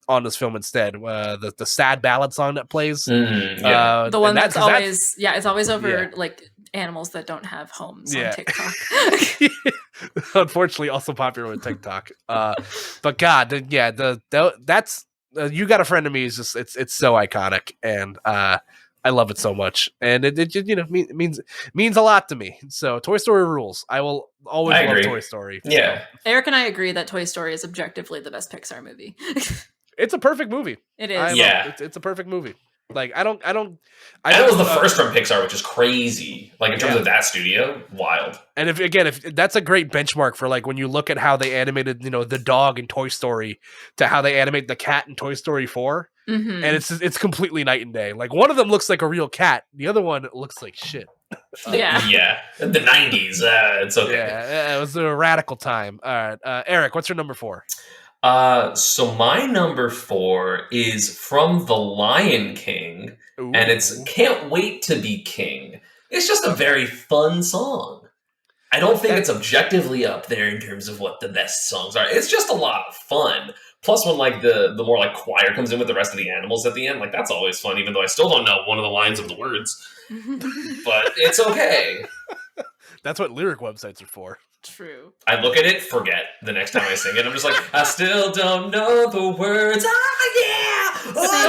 on this film instead. The sad ballad song that plays. Yeah. The one that's always it's always over like animals that don't have homes on TikTok. Unfortunately, also popular with TikTok. But God, that's You Got a Friend of Me is just it's so iconic, and I love it so much, and it means a lot to me. So Toy Story rules. I will always love Toy Story. Yeah, Eric and I agree that Toy Story is objectively the best Pixar movie. It's a perfect movie. It is. It's a perfect movie. Like I don't. And it was the first from Pixar, which is crazy. Like in terms of that studio, wild. And if that's a great benchmark for like when you look at how they animated, the dog in Toy Story to how they animate the cat in Toy Story 4, and it's completely night and day. Like one of them looks like a real cat, the other one looks like shit. Yeah. The 90s. It's okay. Yeah, it was a radical time. All right, Eric, what's your number 4? So my number 4 is from The Lion King, and it's Can't Wait to Be King. It's just a very fun song. I don't think it's objectively up there in terms of what the best songs are. It's just a lot of fun. Plus, when like the more like choir comes in with the rest of the animals at the end, like that's always fun, even though I still don't know one of the lines of the words. But it's okay. That's what lyric websites are for. True. I look at it, forget the next time I sing it. I'm just like, I still don't know the words.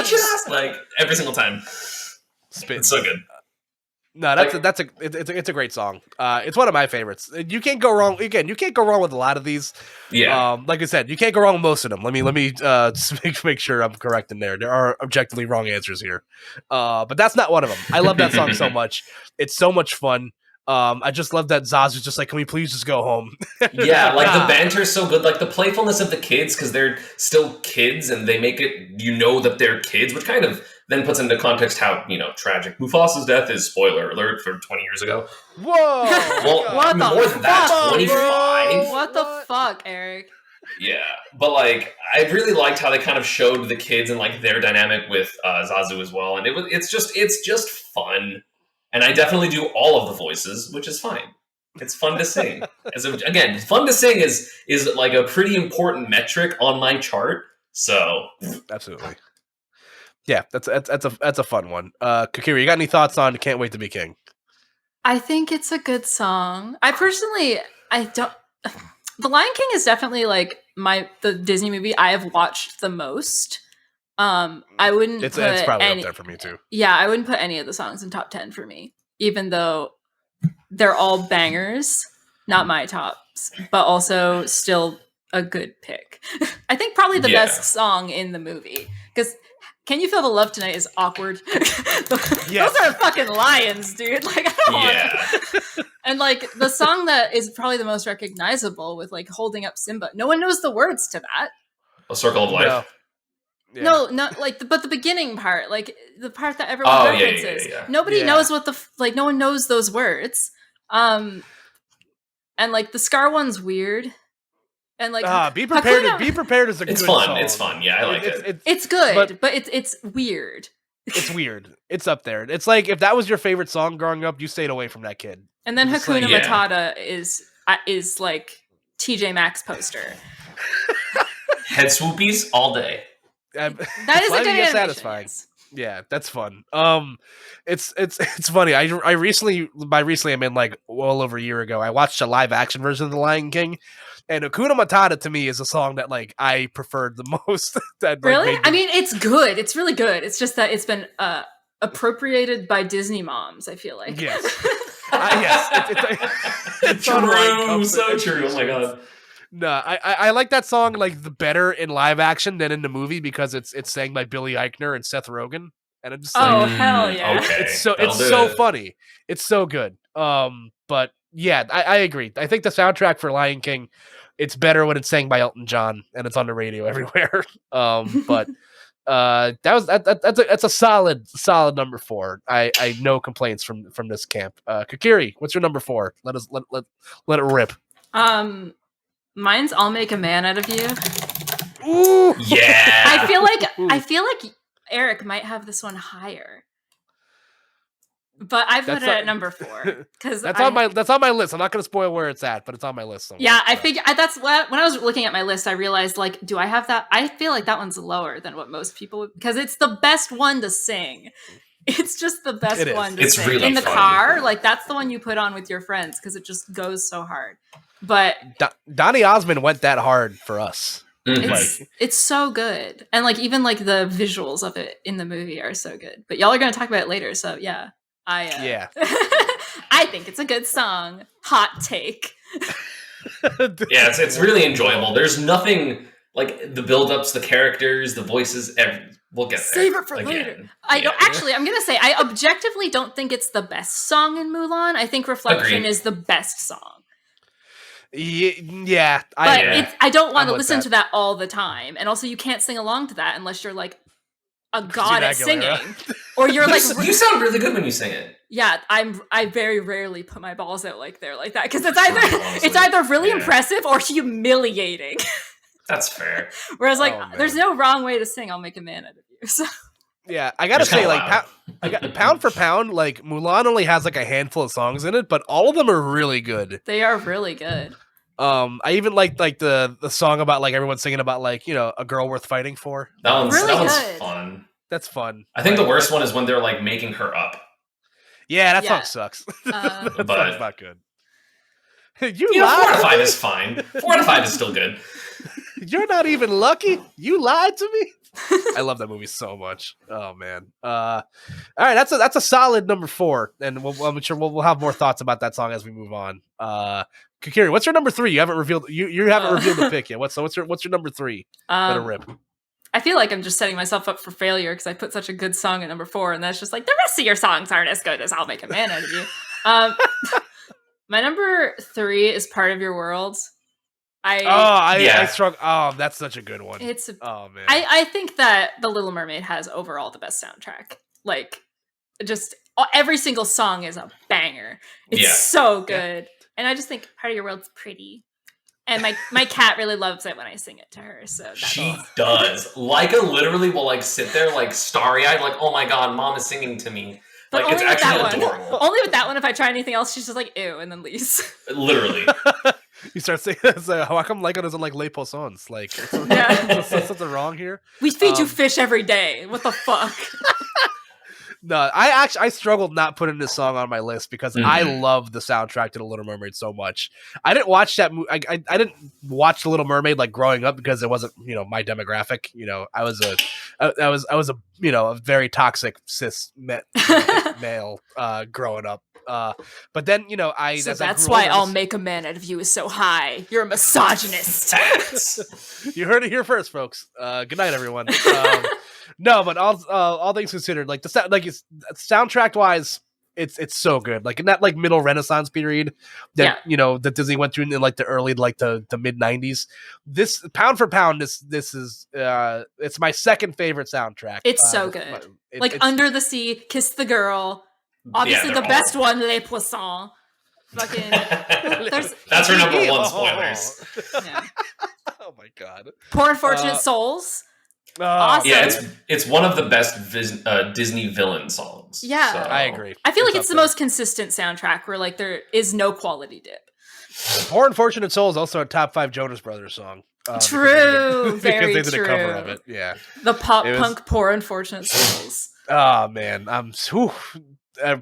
Just like every single time. It's so good. No, it's a great song. It's one of my favorites. You can't go wrong. Again, you can't go wrong with a lot of these. Yeah. Like I said, you can't go wrong with most of them. Let me just make sure I'm correct in there. There are objectively wrong answers here, but that's not one of them. I love that song so much. It's so much fun. I just love that Zazu's just like, can we please just go home? Yeah, like the banter's so good. Like the playfulness of the kids, because they're still kids and they make it, that they're kids, which kind of then puts into context how, tragic Mufasa's death is, spoiler alert, for 20 years ago. Whoa! Well, what the more than that, 25. What the fuck, Eric? Yeah, but like, I really liked how they kind of showed the kids and like their dynamic with Zazu as well. And it's just fun. And I definitely do all of the voices, which is fine. It's fun to sing. Again, fun to sing is like a pretty important metric on my chart. So absolutely, yeah, that's a fun one. KOKIRI, you got any thoughts on "Can't Wait to Be King"? I think it's a good song. I don't. The Lion King is definitely like the Disney movie I have watched the most. I wouldn't. It's probably up there for me too. Yeah, I wouldn't put any of the songs in top 10 for me, even though they're all bangers. Not my tops, but also still a good pick. I think probably the best song in the movie, because "Can You Feel the Love Tonight" is awkward. Those are fucking lions, dude. Like, I don't want. And like the song that is probably the most recognizable with like holding up Simba. No one knows the words to that. A Circle of Life. No. Yeah. No, not like, but the beginning part, like the part that everyone references. Yeah. Nobody knows what no one knows those words. And like the Scar one's weird. And like, be prepared. Be prepared is a good song. It's fun. Yeah, I like it. It's good, but it's weird. It's weird. It's up there. It's like if that was your favorite song growing up, you stayed away from that kid. And then Hakuna Matata is like TJ Maxx poster. Head swoopies all day. That is a good animation. Satisfying. Yes. Yeah, that's fun. It's funny. I recently, I mean like well over a year ago, I watched a live action version of The Lion King, and Hakuna Matata to me is a song that like I preferred the most. Really? I mean, it's good. It's really good. It's just that it's been appropriated by Disney moms, I feel like. Yes. It's true. So true. Oh my god. No, I like that song like the better in live action than in the movie because it's sang by Billy Eichner and Seth Rogen, and I'm just like, hell yeah! Okay. It's so funny. It's so good. But yeah, I agree. I think the soundtrack for Lion King, it's better when it's sang by Elton John and it's on the radio everywhere. But that's a solid number 4. I no complaints from this camp. KOKIRI, what's your number 4? Let it rip. Mine's "I'll Make a Man Out of You." Ooh. Yeah. I feel like Eric might have this one higher, but I put it at number 4 because that's on my list. I'm not going to spoil where it's at, but it's on my list somewhere. Yeah, I figure that's what when I was looking at my list, I realized like, do I have that? I feel like that one's lower than what most people would, because it's the best one to sing. It's just the best one to sing really in the fun. car. Like that's the one you put on with your friends because it just goes so hard. But Donny Osmond went that hard for us. It's so good, and like even like the visuals of it in the movie are so good. But y'all are going to talk about it later, so yeah, I think it's a good song. Hot take. Yeah, it's really enjoyable. There's nothing like the build-ups, the characters, the voices. We'll get there. Save it for later. I'm gonna say I objectively don't think it's the best song in Mulan. I think Reflection is the best song. Yeah, I don't want to listen to that all the time, and also you can't sing along to that unless you're like a god at singing, or you're like you sound really good when you sing it. Yeah, I very rarely put my balls out like that because it's either really impressive or humiliating. That's fair. Whereas like there's no wrong way to sing "I'll Make a Man Out of You." So. Yeah, I gotta say, like, pound for pound, like, Mulan only has, like, a handful of songs in it, but all of them are really good. They are really good. I even liked, like, the song about, like, everyone singing about, like, you know, a girl worth fighting for. That one's good. fun. That's fun. I think the worst one is when they're, like, making her up. Yeah, that song sucks. But song's not good. You know, 4 out of 5 is fine. 4 out of 5 is still good. You're not even lucky? You lied to me? I love that movie so much. Oh man! All right, that's a solid number 4, and I'm sure we'll have more thoughts about that song as we move on. KOKIRI, what's your number 3? You haven't revealed the pick yet. What's your number 3? Let it rip. I feel like I'm just setting myself up for failure because I put such a good song at number 4, and that's just like the rest of your songs aren't as good as "I'll Make a Man Out of You." My number 3 is "Part of Your World." I struggle. Oh, that's such a good one. Oh man. I think that The Little Mermaid has overall the best soundtrack. Like, just every single song is a banger. It's so good, and I just think "Part of Your World's" pretty. And my cat really loves it when I sing it to her. So she does. Leica literally will like sit there like starry eyed, like, "Oh my god, mom is singing to me." But like, it's actually adorable. Only with that one. If I try anything else, she's just like, "Ew," and then leaves. Literally. You start saying, how come Leica doesn't like Les Poissons? Like, something wrong here? We feed you fish every day. What the fuck? No, I struggled not putting this song on my list because I love the soundtrack to The Little Mermaid so much. I didn't watch that movie. I didn't watch The Little Mermaid like growing up because it wasn't, you know, my demographic. You know, I was a you know, a very toxic cis male growing up. But then, you know, So that's why "I'll Make a Man Out of You" is so high. You're a misogynist. You heard it here first, folks. Good night, everyone. No, but all things considered, like it's soundtrack wise, it's so good. Like in that like middle Renaissance period that you know that Disney went through in like the early like the mid 90s. This pound for pound, this is it's my second favorite soundtrack. It's so good. It's Under the Sea, Kiss the Girl. Obviously, the best one, Les Poissons. Fucking. That's her number 1 spoilers. Yeah. Oh my god. Poor Unfortunate Souls. Awesome. Yeah, it's one of the best Disney villain songs. Yeah, so. I agree. I feel like it's the most consistent soundtrack where like there is no quality dip. Poor Unfortunate Souls also a top 5 Jonas Brothers song. True, very because they did true. a cover of it. Yeah, the punk Poor Unfortunate Souls. Oh man, I'm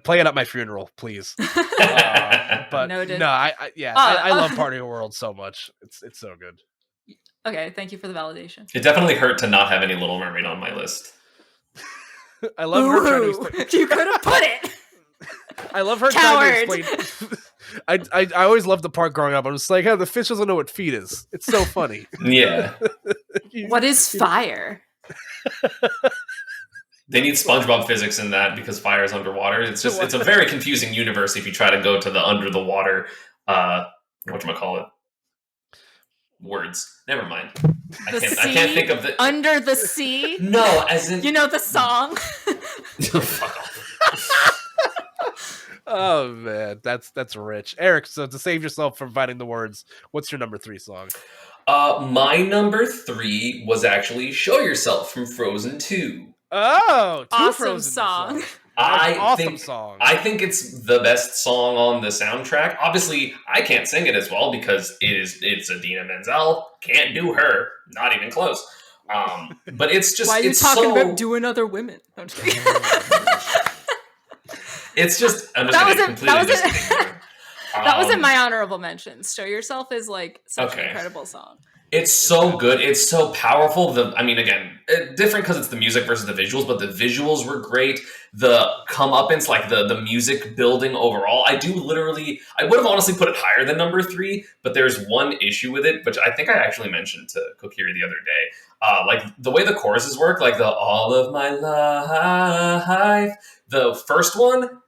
play it at my funeral, please. But noted. No, I love "Part of Your World" so much. It's so good. Okay, thank you for the validation. It definitely hurt to not have any Little Mermaid on my list. I love her trying to explain. You could have put it. I love her trying to explain. I always loved the part growing up. I was like, hey, the fish doesn't know what feet is. It's so funny. Yeah. What is fire? They need SpongeBob physics in that because fire is underwater. It's a very confusing universe if you try to go to the under the water whatchamacallit. Words. Never mind. I can't think of the Under the Sea. No, as in you know the song. Fuck off. Oh man, that's rich. Eric, so to save yourself from finding the words, what's your number 3 song? My number 3 was actually "Show Yourself" from Frozen 2. Oh, two Awesome Frozen song. songs. That's an awesome song. I think it's the best song on the soundtrack. Obviously, I can't sing it as well because it's Idina Menzel. Can't do her. Not even close. But it's just Why are you it's talking so, about doing other women? No, I'm just kidding. It's just I'm just gonna completely discontinue. That wasn't my honorable mentions. Show Yourself is like such an Okay. incredible song. It's so good. It's so powerful. Again, different because it's the music versus the visuals, but the visuals were great. The comeuppance, like the music building overall. I would have honestly put it higher than number 3, but there's one issue with it, which I think I actually mentioned to KOKIRI the other day. Like the way the choruses work, like the all of my life. The first one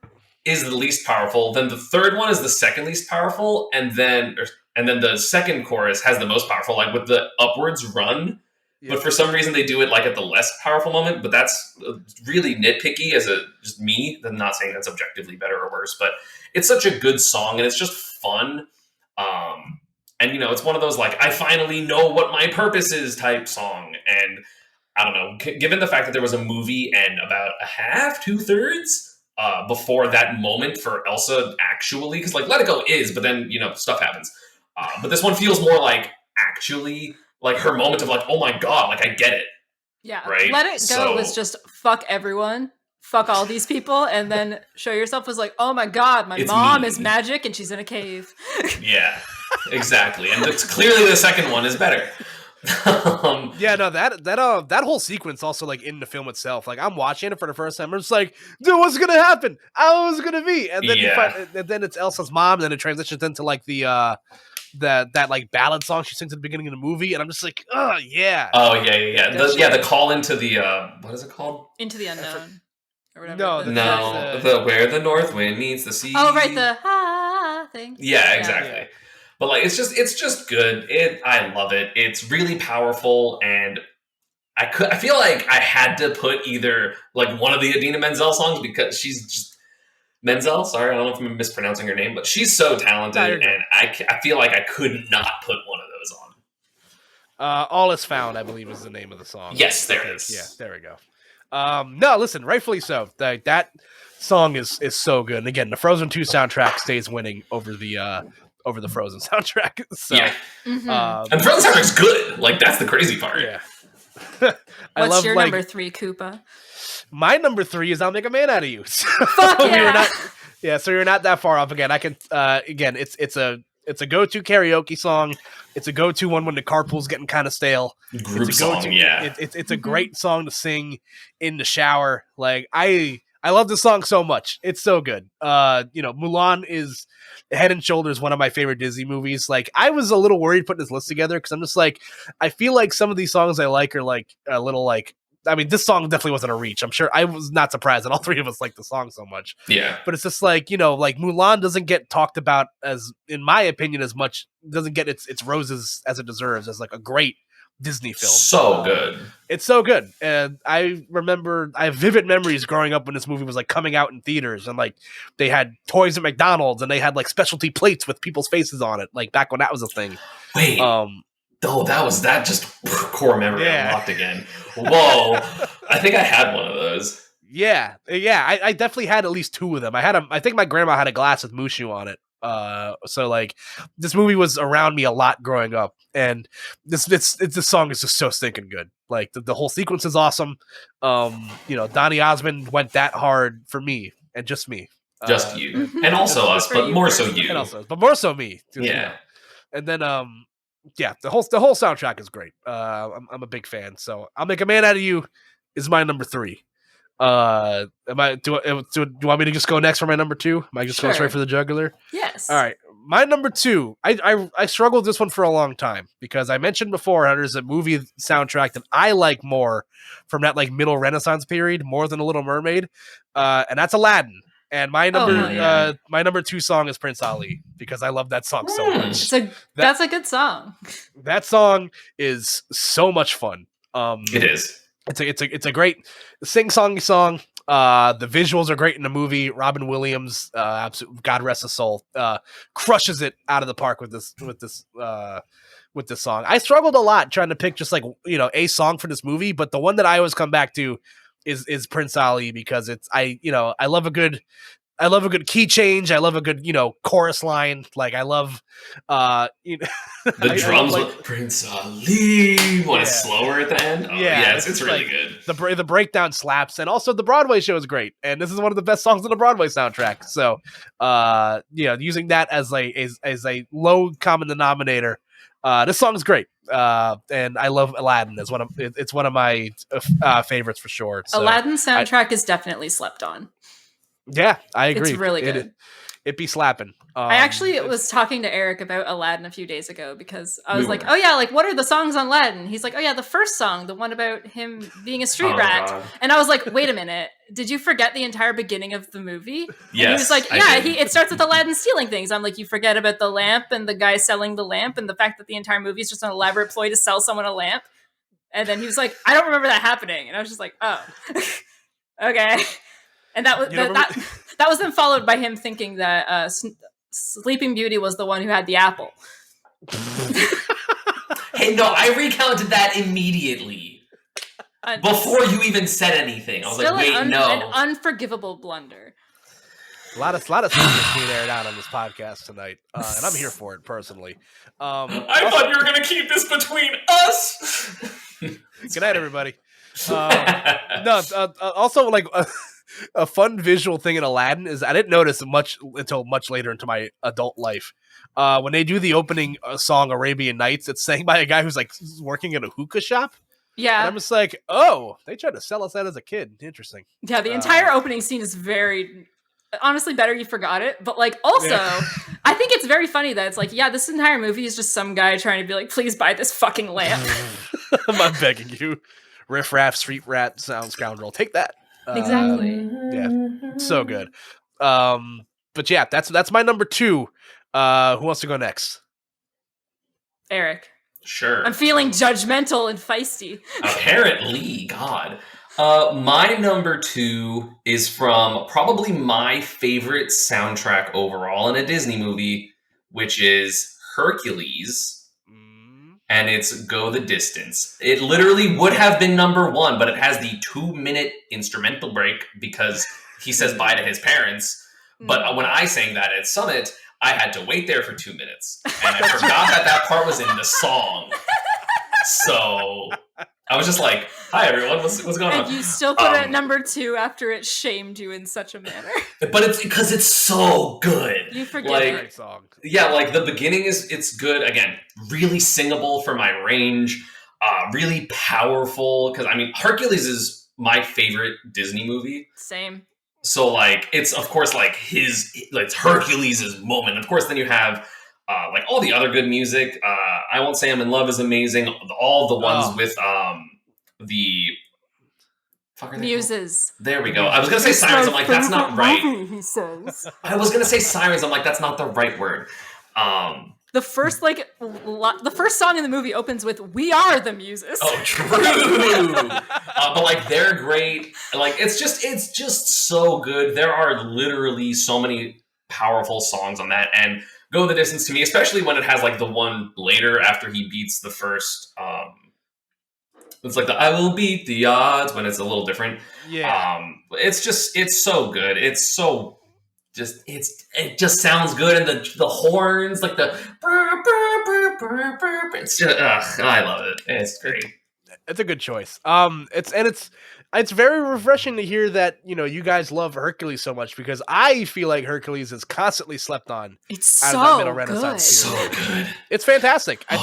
is the least powerful. Then the third one is the second least powerful, and then the second chorus has the most powerful, like with the upwards run. Yeah. But for some reason they do it like at the less powerful moment. But that's really nitpicky as just me. I'm not saying that's objectively better or worse, but it's such a good song and it's just fun. And it's one of those like I finally know what my purpose is type song. And I don't know, given the fact that there was a movie and about a half, 2/3. Before that moment for Elsa actually, because like Let It Go is, but then stuff happens. But this one feels more like actually like her moment of like, oh my god, like I get it. Yeah, right. Let It Go was just fuck everyone, fuck all these people, and then Show Yourself was like, oh my god, my mom is magic and she's in a cave. Yeah, exactly, and it's clearly the second one is better. Yeah, no, that whole sequence also like in the film itself, like I'm watching it for the first time, I'm just like, dude, what's gonna happen? How is it gonna be? And then and then it's Elsa's mom, and then it transitions into like that like ballad song she sings at the beginning of the movie, and I'm just like, oh yeah. The call into the what is it called? Into the Unknown. Or whatever. The where the north wind meets the sea. Oh right, the thing. Yeah, exactly. Yeah. But like it's just good. I love it. It's really powerful, and I feel like I had to put either like one of the Idina Menzel songs because she's just Menzel. Sorry, I don't know if I'm mispronouncing her name, but she's so talented, and I feel like I could not put one of those on. All Is Found, I believe, is the name of the song. Yes, there it is. Yeah, there we go. No, listen, rightfully so. That song is so good. And again, the Frozen 2 soundtrack stays winning over the Frozen soundtrack. So, yeah. And Frozen soundtrack's good. Like, that's the crazy part. Yeah. What's your number 3, Koopa? My number 3 is I'll Make a Man Out of You. So Fuck yeah! So you're not that far off. Again, I can again, it's a go-to karaoke song. It's a go-to one when the carpool's getting kind of stale. Group song, yeah. It's a great song to sing in the shower. Like I love this song so much. It's so good. Mulan is head and shoulders one of my favorite Disney movies. Like I was a little worried putting this list together because I'm just like, I feel like some of these songs I like are like a little like, I mean, this song definitely wasn't a reach. I'm sure I was not surprised that all three of us like the song so much. Yeah. But it's just like, like Mulan doesn't get talked about as, in my opinion, as much, doesn't get its roses as it deserves as like a great Disney film. So good. It's so good. And I have vivid memories growing up when this movie was like coming out in theaters, and like they had toys at McDonald's and they had like specialty plates with people's faces on it. Like back when that was a thing. Wait. That just core memory unlocked again. Whoa. I think I had one of those. Yeah. I definitely had at least 2 of them. I think my grandma had a glass with Mushu on it. So like this movie was around me a lot growing up, and this song is just so stinking good. Like the whole sequence is awesome. Donny Osmond went that hard for me and just me. Just you. And also us, but more so you. But more so me. Yeah. And then the whole soundtrack is great. I'm a big fan. So I'll Make a Man Out of You is my number 3. Do you want me to just go next for my number 2? Am I just going straight for the jugular? Yes. All right. My number 2, I struggled with this one for a long time because I mentioned before there's a movie soundtrack that I like more from that like middle Renaissance period more than The Little Mermaid, and that's Aladdin. And my number 2 song is Prince Ali because I love that song so much. That's a good song. That song is so much fun. It is. It's a great sing-songy song. The visuals are great in the movie. Robin Williams, God rest his soul, crushes it out of the park with this song. I struggled a lot trying to pick just like, a song for this movie, but the one that I always come back to is Prince Ali, because I love a good key change. I love a good, chorus line. Like I love, the drums with Prince Ali when it's slower at the end. Oh, yeah, it's really good. The breakdown slaps, and also the Broadway show is great. And this is one of the best songs on the Broadway soundtrack. So, using that as a low common denominator, this song is great. And I love Aladdin. It's one of my favorites for sure. So Aladdin's soundtrack is definitely slept on. Yeah, I agree. It's really good. It be slapping. I actually was talking to Eric about Aladdin a few days ago, because I was like, oh yeah, like what are the songs on Aladdin? He's like, oh yeah, the first song, the one about him being a street rat. God. And I was like, wait a minute, did you forget the entire beginning of the movie? Yes. And he was like, yeah, it starts with Aladdin stealing things. I'm like, you forget about the lamp and the guy selling the lamp and the fact that the entire movie is just an elaborate ploy to sell someone a lamp. And then he was like, I don't remember that happening. And I was just like, oh, okay. And that was that was then followed by him thinking that Sleeping Beauty was the one who had the apple. Hey, no, I recounted that immediately before you even said anything. I was like, wait, no, an unforgivable blunder. A lot of secrets being aired out on this podcast tonight, and I'm here for it personally. I thought you were going to keep this between us. Good night, everybody. Also, like. A fun visual thing in Aladdin is I didn't notice much until much later into my adult life. When they do the opening song Arabian Nights, it's sang by a guy who's like working at a hookah shop. Yeah. And I'm just like, oh, they tried to sell us that as a kid. Interesting. Yeah, the entire opening scene is very, honestly, better you forgot it. But like, also, I think it's very funny that it's like, yeah, this entire movie is just some guy trying to be like, please buy this fucking lamp. I'm begging you. Riff raff, street rat, sound scoundrel. Take that. Exactly. Yeah, so good. But yeah, that's my number 2. Who wants to go next? Eric. Sure. I'm feeling judgmental and feisty. Apparently, God. My number 2 is from probably my favorite soundtrack overall in a Disney movie, which is Hercules. And it's Go the Distance. It literally would have been number 1, but it has the 2-minute instrumental break because he says bye to his parents. But when I sang that at Summit, I had to wait there for 2 minutes. And I forgot that part was in the song. So I was just like, hi, everyone. What's going on? And you still put it at number 2 after it shamed you in such a manner. But it's because it's so good. You forget it. Great song. Yeah, like the beginning it's good. Again, really singable for my range. Really powerful. Because, I mean, Hercules is my favorite Disney movie. Same. So, like, it's, of course, like, it's Hercules' moment. Of course, then you have... like all the other good music, I Won't Say I'm in Love is amazing. All the ones with the Muses. There we go. I was gonna say sirens. I'm like, that's not right. He says. I was gonna say sirens. I'm like, that's not the right word. The first song in the movie opens with "We are the Muses." Oh, true. But like, they're great. Like, it's just so good. There are literally so many powerful songs on that, and Go the Distance to me, especially when it has like the one later after he beats the first. It's like the I will beat the odds when it's a little different. Yeah. It's so good. It's so it just sounds good, and the horns, like the it's just I love it. It's great. It's a good choice. It's very refreshing to hear that, you guys love Hercules so much, because I feel like Hercules is constantly slept on. It's so good. So good. It's fantastic. I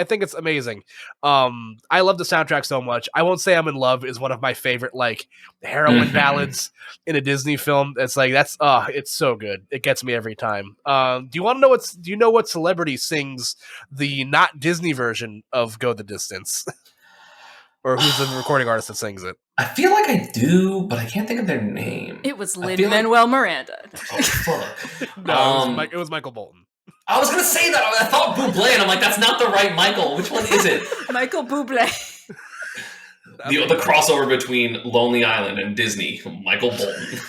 think it's amazing. I love the soundtrack so much. I Won't Say I'm in Love is one of my favorite like heroine ballads in a Disney film. It's like it's so good. It gets me every time. Do you know what celebrity sings the not Disney version of Go the Distance? Or who's the recording artist that sings it? I feel like I do, but I can't think of their name. It was Lin-Manuel Miranda. Oh, fuck. No, it was Michael Bolton. I was going to say that. I thought Bublé, and I'm like, that's not the right Michael. Which one is it? Michael Bublé. The crossover between Lonely Island and Disney, Michael Bolton.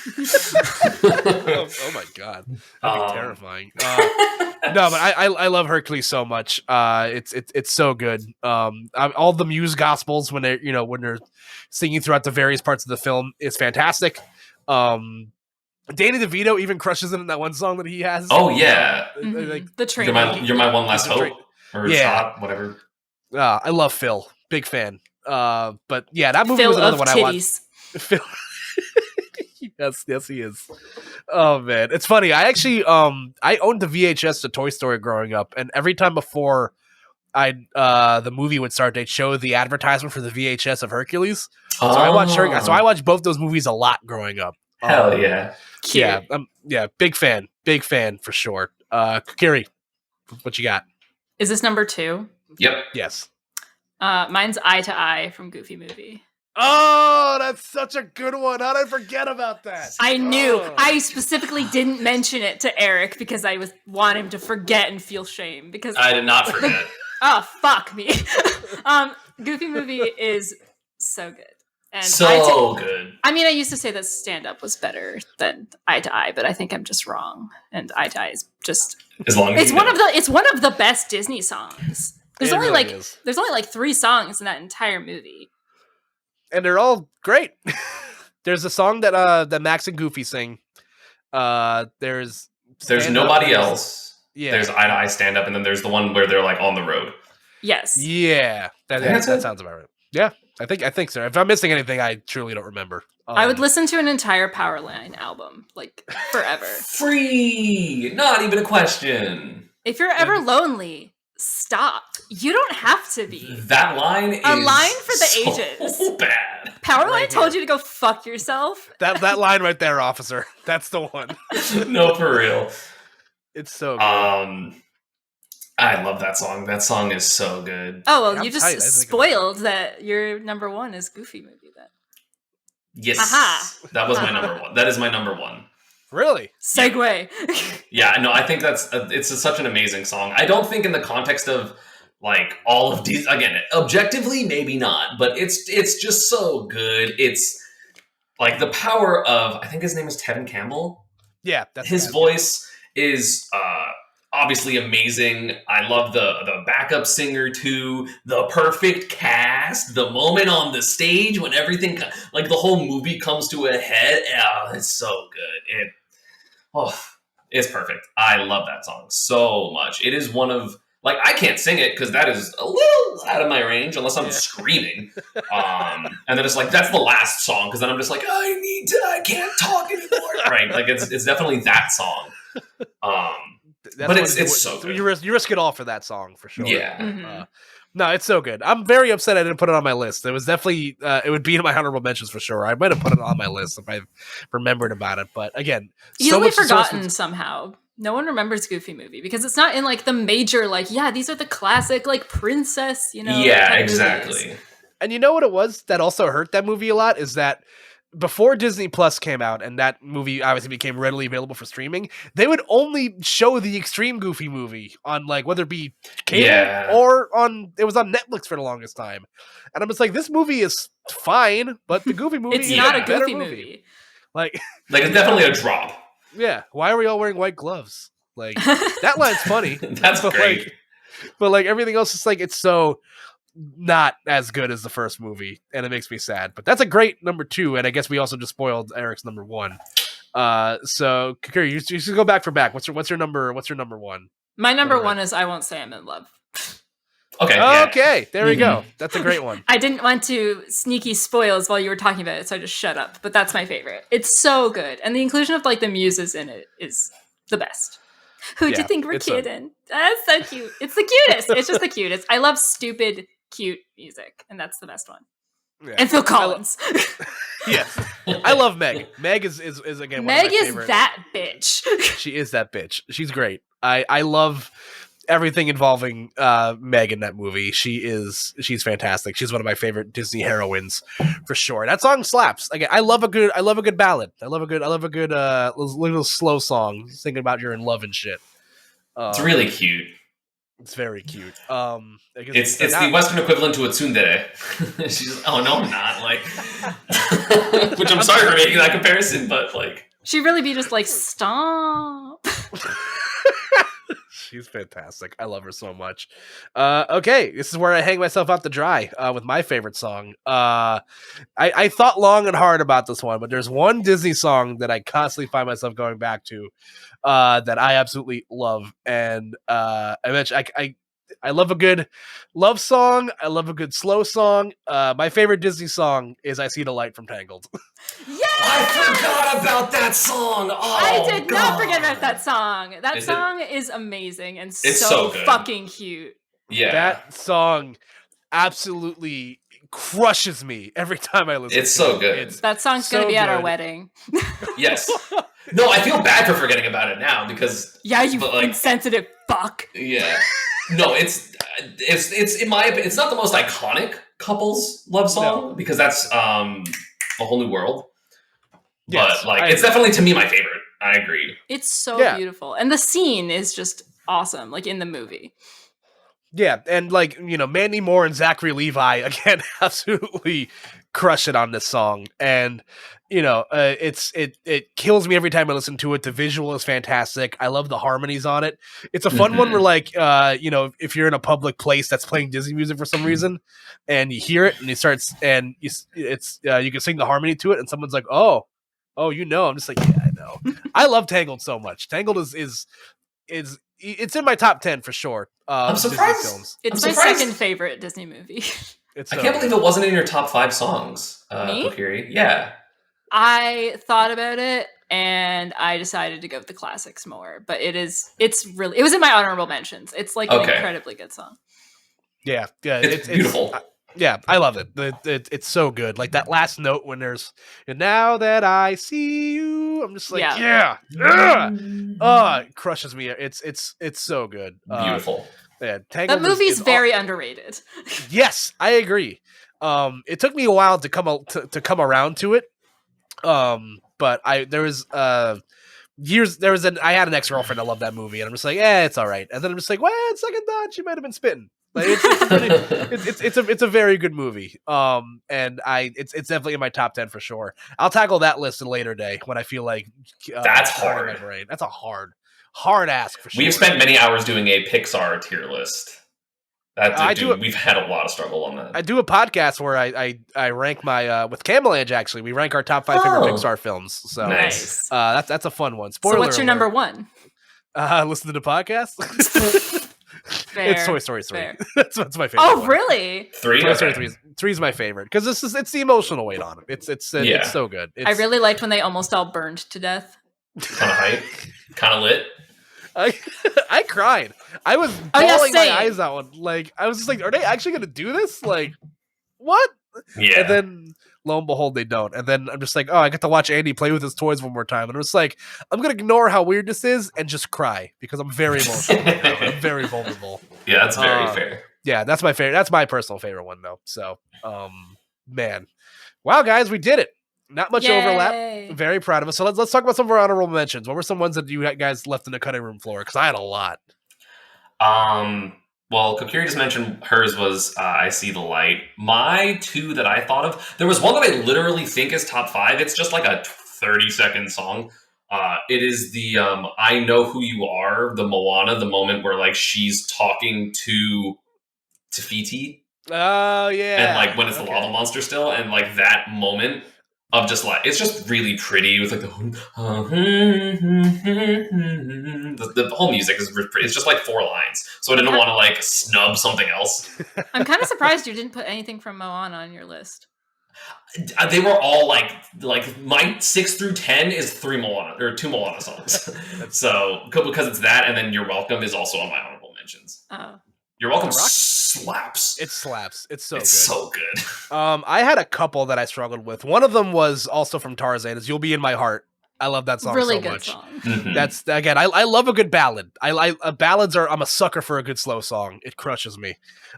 Oh my god, that'd be terrifying. No, but I love Hercules so much. It's so good. All the Muse Gospels when they're singing throughout the various parts of the film is fantastic. Danny DeVito even crushes it in that one song that he has. Oh yeah, like the train. You're my one last hope, or shot, whatever. I love Phil, big fan. But yeah, that movie Phil was another of one titties. I watched. Phil. Yes, he is. Oh man, it's funny. I actually I owned the VHS to Toy Story growing up, and every time before the movie would start, they'd show the advertisement for the VHS of Hercules. So I watched both those movies a lot growing up. Hell yeah. Cute. Yeah, big fan for sure. Kokiri, what you got? Is this number 2? Yep. Yes. Mine's Eye to Eye from Goofy Movie. Oh, that's such a good one. How did I forget about that? I knew. I specifically didn't mention it to Eric because I want him to forget and feel shame. Because I did not forget. Oh, fuck me. Goofy Movie is so good. And good. I mean, I used to say that stand-up was better than Eye to Eye, but I think I'm just wrong. And Eye to Eye is just as long as it's one of the best Disney songs. There's only like 3 songs in that entire movie. And they're all great. There's a song that Max and Goofy sing. There's Nobody Else. Yeah. There's Eye to Eye Stand Up, and then there's the one where they're like on the road. Yes. Yeah. That sounds about right. Yeah. I think so. If I'm missing anything, I truly don't remember. I would listen to an entire Powerline album, like, forever. Free! Not even a question. If you're ever lonely, stop. You don't have to be. That line is a line for the so ages. Bad. Powerline told you to go fuck yourself. That line right there, officer. That's the one. No, for real. It's so good. I love that song. That song is so good. Oh, well, you just spoiled that your number 1 is Goofy Movie then. Yes. Aha. That was my number 1. That is my number 1. Really? Segue. Yeah, no, I think it's such an amazing song. I don't think in the context of like all of these, again, objectively, maybe not, but it's just so good. It's like the power of, I think his name is Tevin Campbell. Yeah. That's his voice is obviously amazing. I love the backup singer too. The perfect cast. The moment on the stage when everything, like the whole movie comes to a head. Oh, it's so good. It's perfect. I love that song so much. It is one of, like, I can't sing it because that is a little out of my range unless I'm screaming. And then it's like, that's the last song because then I'm just like, I can't talk anymore. Right? Like it's definitely that song. But it's so good. You risk it all for that song for sure. Yeah. Mm-hmm. No, it's so good. I'm very upset I didn't put it on my list. It was definitely it would be in my honorable mentions for sure. I might have put it on my list if I remembered about it. But again, easily forgotten somehow. No one remembers Goofy Movie because it's not in like the major, like, yeah, these are the classic like princess, Yeah, exactly. Movies. And you know what it was that also hurt that movie a lot is that before Disney Plus came out and that movie obviously became readily available for streaming, they would only show the Extreme Goofy movie on like whether it be cable or it was on Netflix for the longest time. And I'm just like, this movie is fine, but the Goofy movie it's is not a a better Goofy movie. Like it's definitely a drop. Yeah, why are we all wearing white gloves? Like that line's funny. That's great. But like everything else is like it's so not as good as the first movie, and it makes me sad. But that's a great number 2, and I guess we also just spoiled Eric's number 1. So Kokiri, you should go back for back. What's your number 1? My number 1 is I Won't Say I'm in Love. Okay, there we go. That's a great one. I didn't want to sneaky spoils while you were talking about it, so I just shut up. But that's my favorite. It's so good, and the inclusion of like the muses in it is the best. Who do you think we're kidding? That's so cute. It's the cutest. It's just the cutest. I love stupid, cute music, and that's the best one. Yeah. And Phil Collins. Yes, I love Meg. Meg is again. Meg one of my is favorite. that bitch. She is that bitch. She's great. I love everything involving Meg in that movie. She's fantastic. She's one of my favorite Disney heroines for sure. That song slaps. Again, I love a good ballad. I love a good little slow song thinking about you're in love and shit. It's really cute. It's very cute. It's the Western equivalent to a tsundere. She's oh no, I'm not like. Which I'm sorry for making that comparison, but like she'd really be just like stop. She's fantastic. I love her so much. Okay, this is where I hang myself out to dry with my favorite song. I thought long and hard about this one, but there's one Disney song that I constantly find myself going back to that I absolutely love. And I mentioned I love a good love song. I love a good slow song. My favorite Disney song is "I See the Light" from Tangled. Yeah, I forgot about that song. Oh, I did God. not forget about that song. That song is amazing and so good. fucking cute. Yeah, that song absolutely crushes me every time I listen. It's so good. It's that song's so gonna be at our good. wedding. Yes. No, I feel bad for forgetting about it now because yeah, you insensitive fuck. Yeah. No, it's in my opinion, it's not the most iconic couples love song because that's A Whole New World. Yes, but like it's definitely to me my favorite. I agree. It's so beautiful. And the scene is just awesome, like in the movie. Yeah, and like, you know, Mandy Moore and Zachary Levi again absolutely crush it on this song. And you know, it kills me every time I listen to it. The visual is fantastic. I love the harmonies on it. It's a fun one where like you know, if you're in a public place that's playing Disney music for some reason and you hear it and it starts and you can sing the harmony to it and someone's like, "Oh, you know." I'm just like, "Yeah, I know." I love Tangled so much. Tangled is it's in my top 10 for sure. I'm surprised. Disney films. It's my second favorite Disney movie. I can't believe it wasn't in your top 5 songs, Me? Kokiri. Yeah. I thought about it and I decided to go with the classics more, but it was in my honorable mentions. It's like an incredibly good song. Yeah, it's beautiful. Yeah, I love it. It's so good. Like that last note when there's "and now that I see you," I'm just like, it crushes me. It's so good. Beautiful. Yeah, that movie's very underrated. Yes, I agree. It took me a while to come around to it. But I had an ex-girlfriend that loved that movie, and I'm just like, it's all right. And then I'm just like, well, second thought, she might have been spitting. Like it's a very good movie. And it's definitely in my top 10 for sure. I'll tackle that list a later day when I feel like that's hard. My brain. That's a hard ask for sure. We've spent many hours doing a Pixar tier list. We've had a lot of struggle on that. I do a podcast where I rank my with Camelange. Actually, we rank our top 5 favorite Pixar films. So nice. That's a fun one. Spoiler so what's your alert. number one? Listen to the podcast. Fair, it's Toy Story 3. That's my favorite. Oh, one. Really? 3? Toy Story 3 is my favorite because it's the emotional weight on it. It's so good. I really liked when they almost all burned to death. Kind of hype, kind of lit. I cried. I was bawling my eyes out. Like I was just like, are they actually going to do this? Like, what? Yeah. And then lo and behold, they don't. And then I'm just like, I get to watch Andy play with his toys one more time. And it's like, I'm going to ignore how weird this is and just cry because I'm very emotional right now. I'm very vulnerable. Yeah, that's very fair. Yeah, that's my favorite. That's my personal favorite one though. So, man, wow, guys, we did it. Not much overlap. Very proud of us. So let's talk about some of our honorable mentions. What were some ones that you guys left in the cutting room floor? Because I had a lot. Well, Kokiri just mentioned hers was I See the Light. My 2 that I thought of, there was one that I literally think is top 5. It's just like a 30-second song. It is the I Know Who You Are, the Moana, the moment where like she's talking to Tafiti. Oh, yeah. And like when it's the lava monster still, and like that moment of just like, it's just really pretty with like the whole music is pretty. It's just like 4 lines. So I didn't want to like snub something else. I'm kind of surprised you didn't put anything from Moana on your list. They were all like my 6 through 10 is 2 Moana songs. So because it's that, and then You're Welcome is also on my honorable mentions. Oh. You're Welcome slaps. It slaps. It's so good. I had a couple that I struggled with. One of them was also from Tarzan, is You'll Be in My Heart. I love that song Really so good much. song. Mhm. That's again, I love a good ballad. Ballads are I'm a sucker for a good slow song. It crushes me.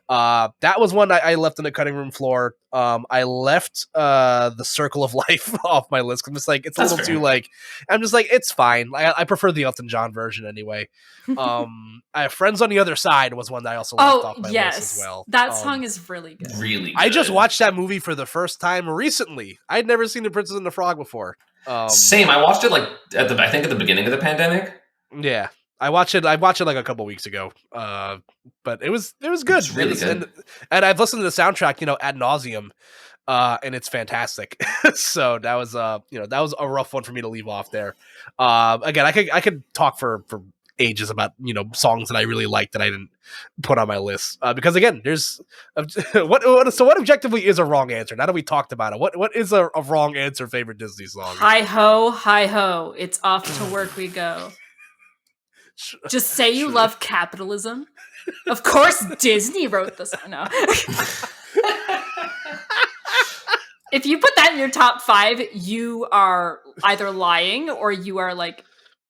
That was one I left on the cutting room floor. I left The Circle of Life off my list because I'm just like it's a That's little fair. too like I'm just like it's fine. I prefer the Elton John version anyway. I have Friends on the Other Side was one that I also left off my list as well. That song is really good. Really good. I just watched that movie for the first time recently. I'd never seen The Princess and the Frog before. Same. I watched it like I think at the beginning of the pandemic. Yeah, I watched it like a couple weeks ago. But it was good. It's really good. And I've listened to the soundtrack, ad nauseum, and it's fantastic. So that was that was a rough one for me to leave off there. Again, I could talk for ages about songs that I really like that I didn't put on my list because again, there's what objectively is a wrong answer. Now that we talked about it, what is a wrong answer favorite Disney song? Hi ho, it's off to work we go. Just say you love capitalism. Of course, Disney wrote this. No. If you put that in your top 5, you are either lying or you are like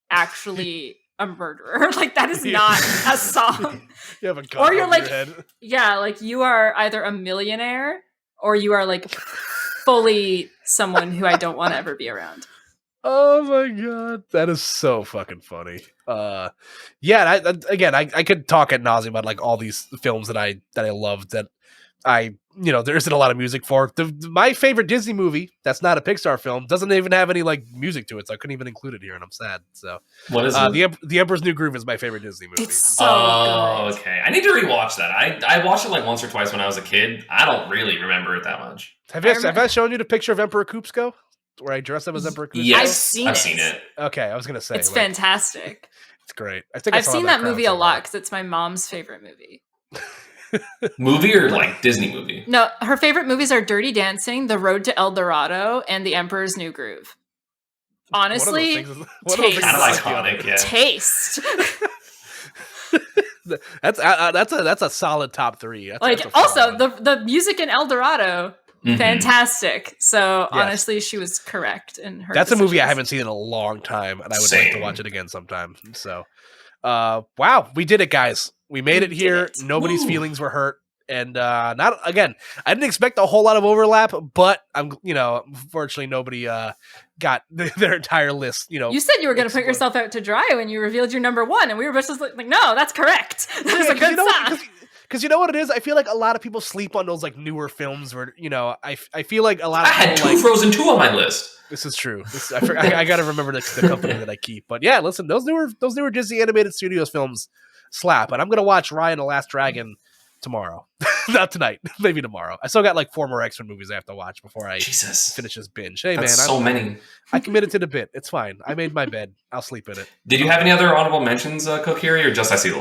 actually a murderer. Like that is not a song. You have a gun Or you're over like, your head. yeah, like you are either a millionaire or you are like fully someone who I don't want to ever be around. Oh my god, that is so fucking funny. Yeah, I could talk ad nauseum about like all these films that I loved that there isn't a lot of music for. My favorite Disney movie that's not a Pixar film doesn't even have any like music to it, so I couldn't even include it here, and I'm sad. So what is it? The Emperor's New Groove is my favorite Disney movie. It's so good. Okay. I need to rewatch that. I watched it like once or twice when I was a kid. I don't really remember it that much. Have I shown you the picture of Emperor Koop'd, where I dressed up as Emperor Koop'd? Yes, I've seen it. Okay, I was gonna say It's fantastic. It's great. I think I've seen that movie a lot because it's my mom's favorite movie. Movie or like Disney movie? No, her favorite movies are Dirty Dancing, The Road to El Dorado, and The Emperor's New Groove. Honestly, Kind of iconic, yeah. Taste. That's a solid top 3. Like also the music in El Dorado, fantastic. So honestly, she was correct in her. That's decisions. a movie I haven't seen in a long time, and I would like to watch it again sometime. So, wow, we did it, guys. We made it here. Nobody's feelings were hurt. And not again, I didn't expect a whole lot of overlap, but unfortunately nobody got their entire list. You said you were going to put yourself out to dry when you revealed your number 1, and we were just like, no, that's correct. That is a good song. Because you know what it is? I feel like a lot of people sleep on those like newer films where I feel like a lot of I had people, Frozen 2 on my list. This is true. I got to remember the company that I keep. But yeah, listen, those newer Disney Animated Studios films slap, and I'm gonna watch Raya and the Last Dragon tomorrow. Not tonight, maybe tomorrow. I still got like 4 more X-Men movies I have to watch before I finish this binge. Hey, that's man, so many. I committed to the bit. It's fine. I made my bed. I'll sleep in it. Did you have any other honorable mentions, Kokiri, or just I See the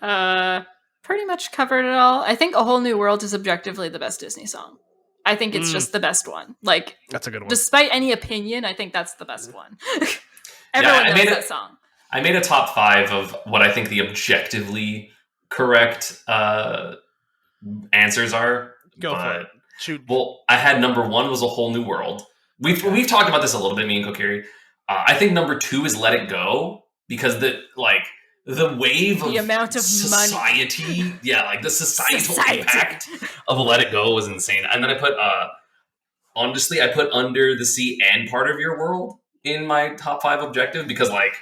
Light? Pretty much covered it all. I think A Whole New World is objectively the best Disney song. I think it's just the best one. Like that's a good one. Despite any opinion, I think that's the best one. Everyone knows that song. I made a top 5 of what I think the objectively correct answers are. Go for it. Shoot. Well, I had number 1 was A Whole New World. We've talked about this a little bit, me and Kokiri. I think number 2 is Let It Go because the wave of amount of society, money. Yeah, like the societal impact of Let It Go was insane. And then I put honestly, I put Under the Sea and Part of Your World in my top 5 objective because like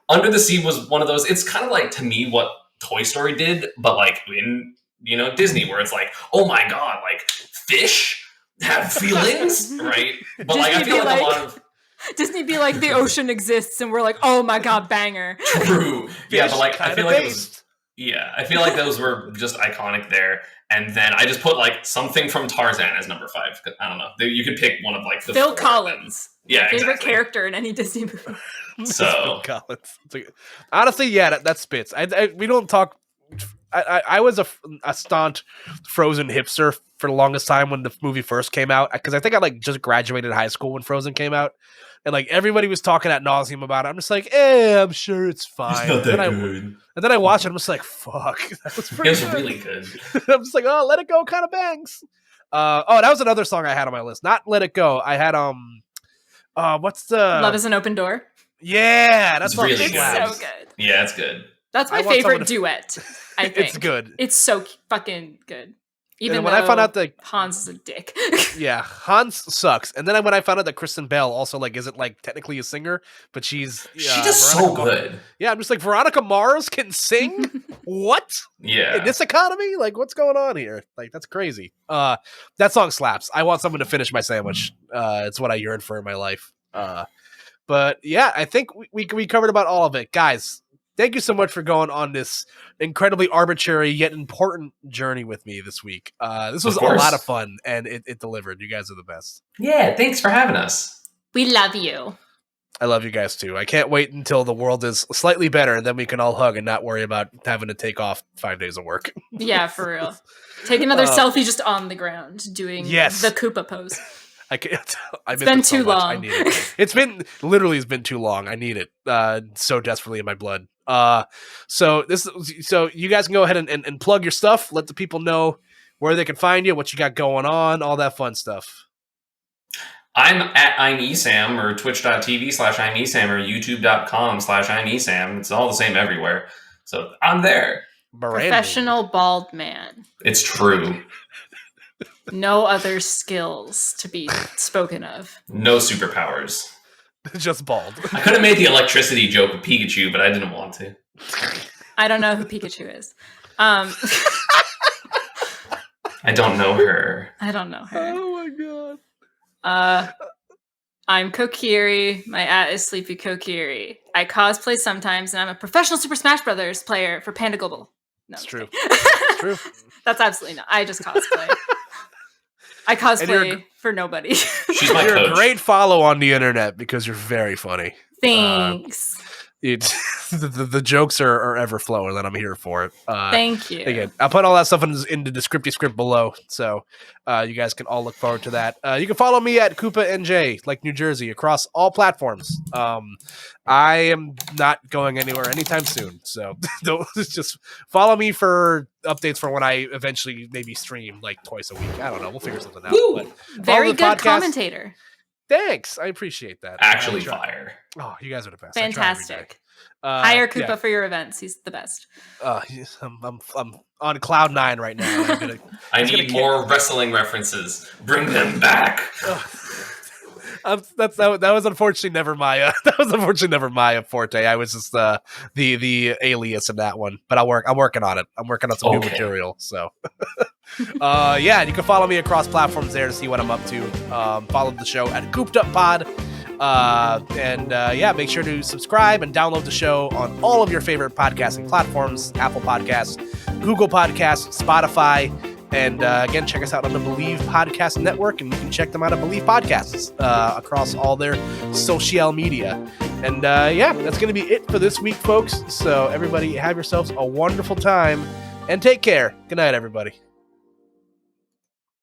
Under the Sea was one of those. It's kind of like to me what Toy Story did, but like in Disney, where it's like, oh my god, like fish have feelings, right? But like I feel like a lot of Disney be like the ocean exists, and we're like, oh my god, banger. True, yeah, but like I feel like it was, I feel like those were just iconic there. And then I just put like something from Tarzan as number 5. I don't know. You could pick one of like the Phil Collins. Yeah, favorite character in any Disney movie. So Phil Collins. Honestly, yeah, that spits. We don't talk. I was a staunch Frozen hipster for the longest time when the movie first came out because I think I like just graduated high school when Frozen came out, and like everybody was talking ad nauseum about it. I'm just like, I'm sure it's fine. It's not that good. And then I watched it. I'm just like, fuck, that was pretty It was good. really good. I'm just like, oh, Let It Go kind of bangs. That was another song I had on my list. Not Let It Go. I had What's the Love is an Open Door. Yeah, that's It's really It's good. so good. Yeah, it's good. That's my I want favorite someone to- duet. I think It's good. It's so fucking good. Even And though when I found out that Hans is a dick. yeah, Hans sucks. And then when I found out that Kristen Bell also like isn't like technically a singer, but she's She does so Veronica good. Yeah, I'm just like Veronica Mars can sing. What? Yeah. In this economy? Like, what's going on here? Like, that's crazy. That song slaps. I want someone to finish my sandwich. It's what I yearn for in my life. But yeah, I think we covered about all of it, guys. Thank you so much for going on this incredibly arbitrary yet important journey with me this week. This was a lot of fun, and it delivered. You guys are the best. Yeah, thanks for having us. We love you. I love you guys too. I can't wait until the world is slightly better, and then we can all hug and not worry about having to take off 5 days of work. Yeah, for real. Take another selfie just on the ground doing the Koopa pose. I can't. It's been too long. I need it. It's been too long. I need it so desperately in my blood. So you guys can go ahead and plug your stuff. Let the people know where they can find you, what you got going on, all that fun stuff. I'm at I'm ESAM or twitch.tv/I'm ESAM or youtube.com/I'm ESAM. It's all the same everywhere. So I'm there. Professional bald man. It's true. No other skills to be spoken of. No superpowers. Just bald. I could have made the electricity joke with Pikachu, but I didn't want to. I don't know who Pikachu is. I don't know her. I don't know her. Oh my god. I'm KOKIRI. My @ is sleepykokiri. I cosplay sometimes, and I'm a professional Super Smash Brothers player for Panda Global. No, It's true. It's true. That's absolutely not. I just cosplay. I cosplay for nobody. She's my You're coach. a great follow on the internet because you're very funny. Thanks. The jokes are ever flowing, and I'm here for it. Thank you. Again, I'll put all that stuff in the descriptive script below, so you guys can all look forward to that. You can follow me at Koopa NJ, like New Jersey, across all platforms. I am not going anywhere anytime soon, so don't just follow me for updates for when I eventually maybe stream like twice a week. I don't know. We'll figure something out. Woo! But Very the good podcast. commentator. Thanks, I appreciate that. Actually I try. fire. Oh, you guys are the best. I try every day. Fantastic. Hire Koopa for your events. He's the best. I'm on cloud 9 right now. I need more wrestling references. Bring them back. That was unfortunately never my forte. I was just the alias in that one, but I'm working on it. I'm working on some new material. So yeah, you can follow me across platforms there to see what I'm up to. Follow the show at Koop'd Pod. Yeah, make sure to subscribe and download the show on all of your favorite podcasting platforms: Apple Podcasts, Google Podcasts, Spotify, and again, check us out on the BLEAV Podcast Network, and you can check them out at BLEAV Podcasts across all their social media. And yeah, that's going to be it for this week, folks. So everybody, have yourselves a wonderful time and take care. Good night, everybody.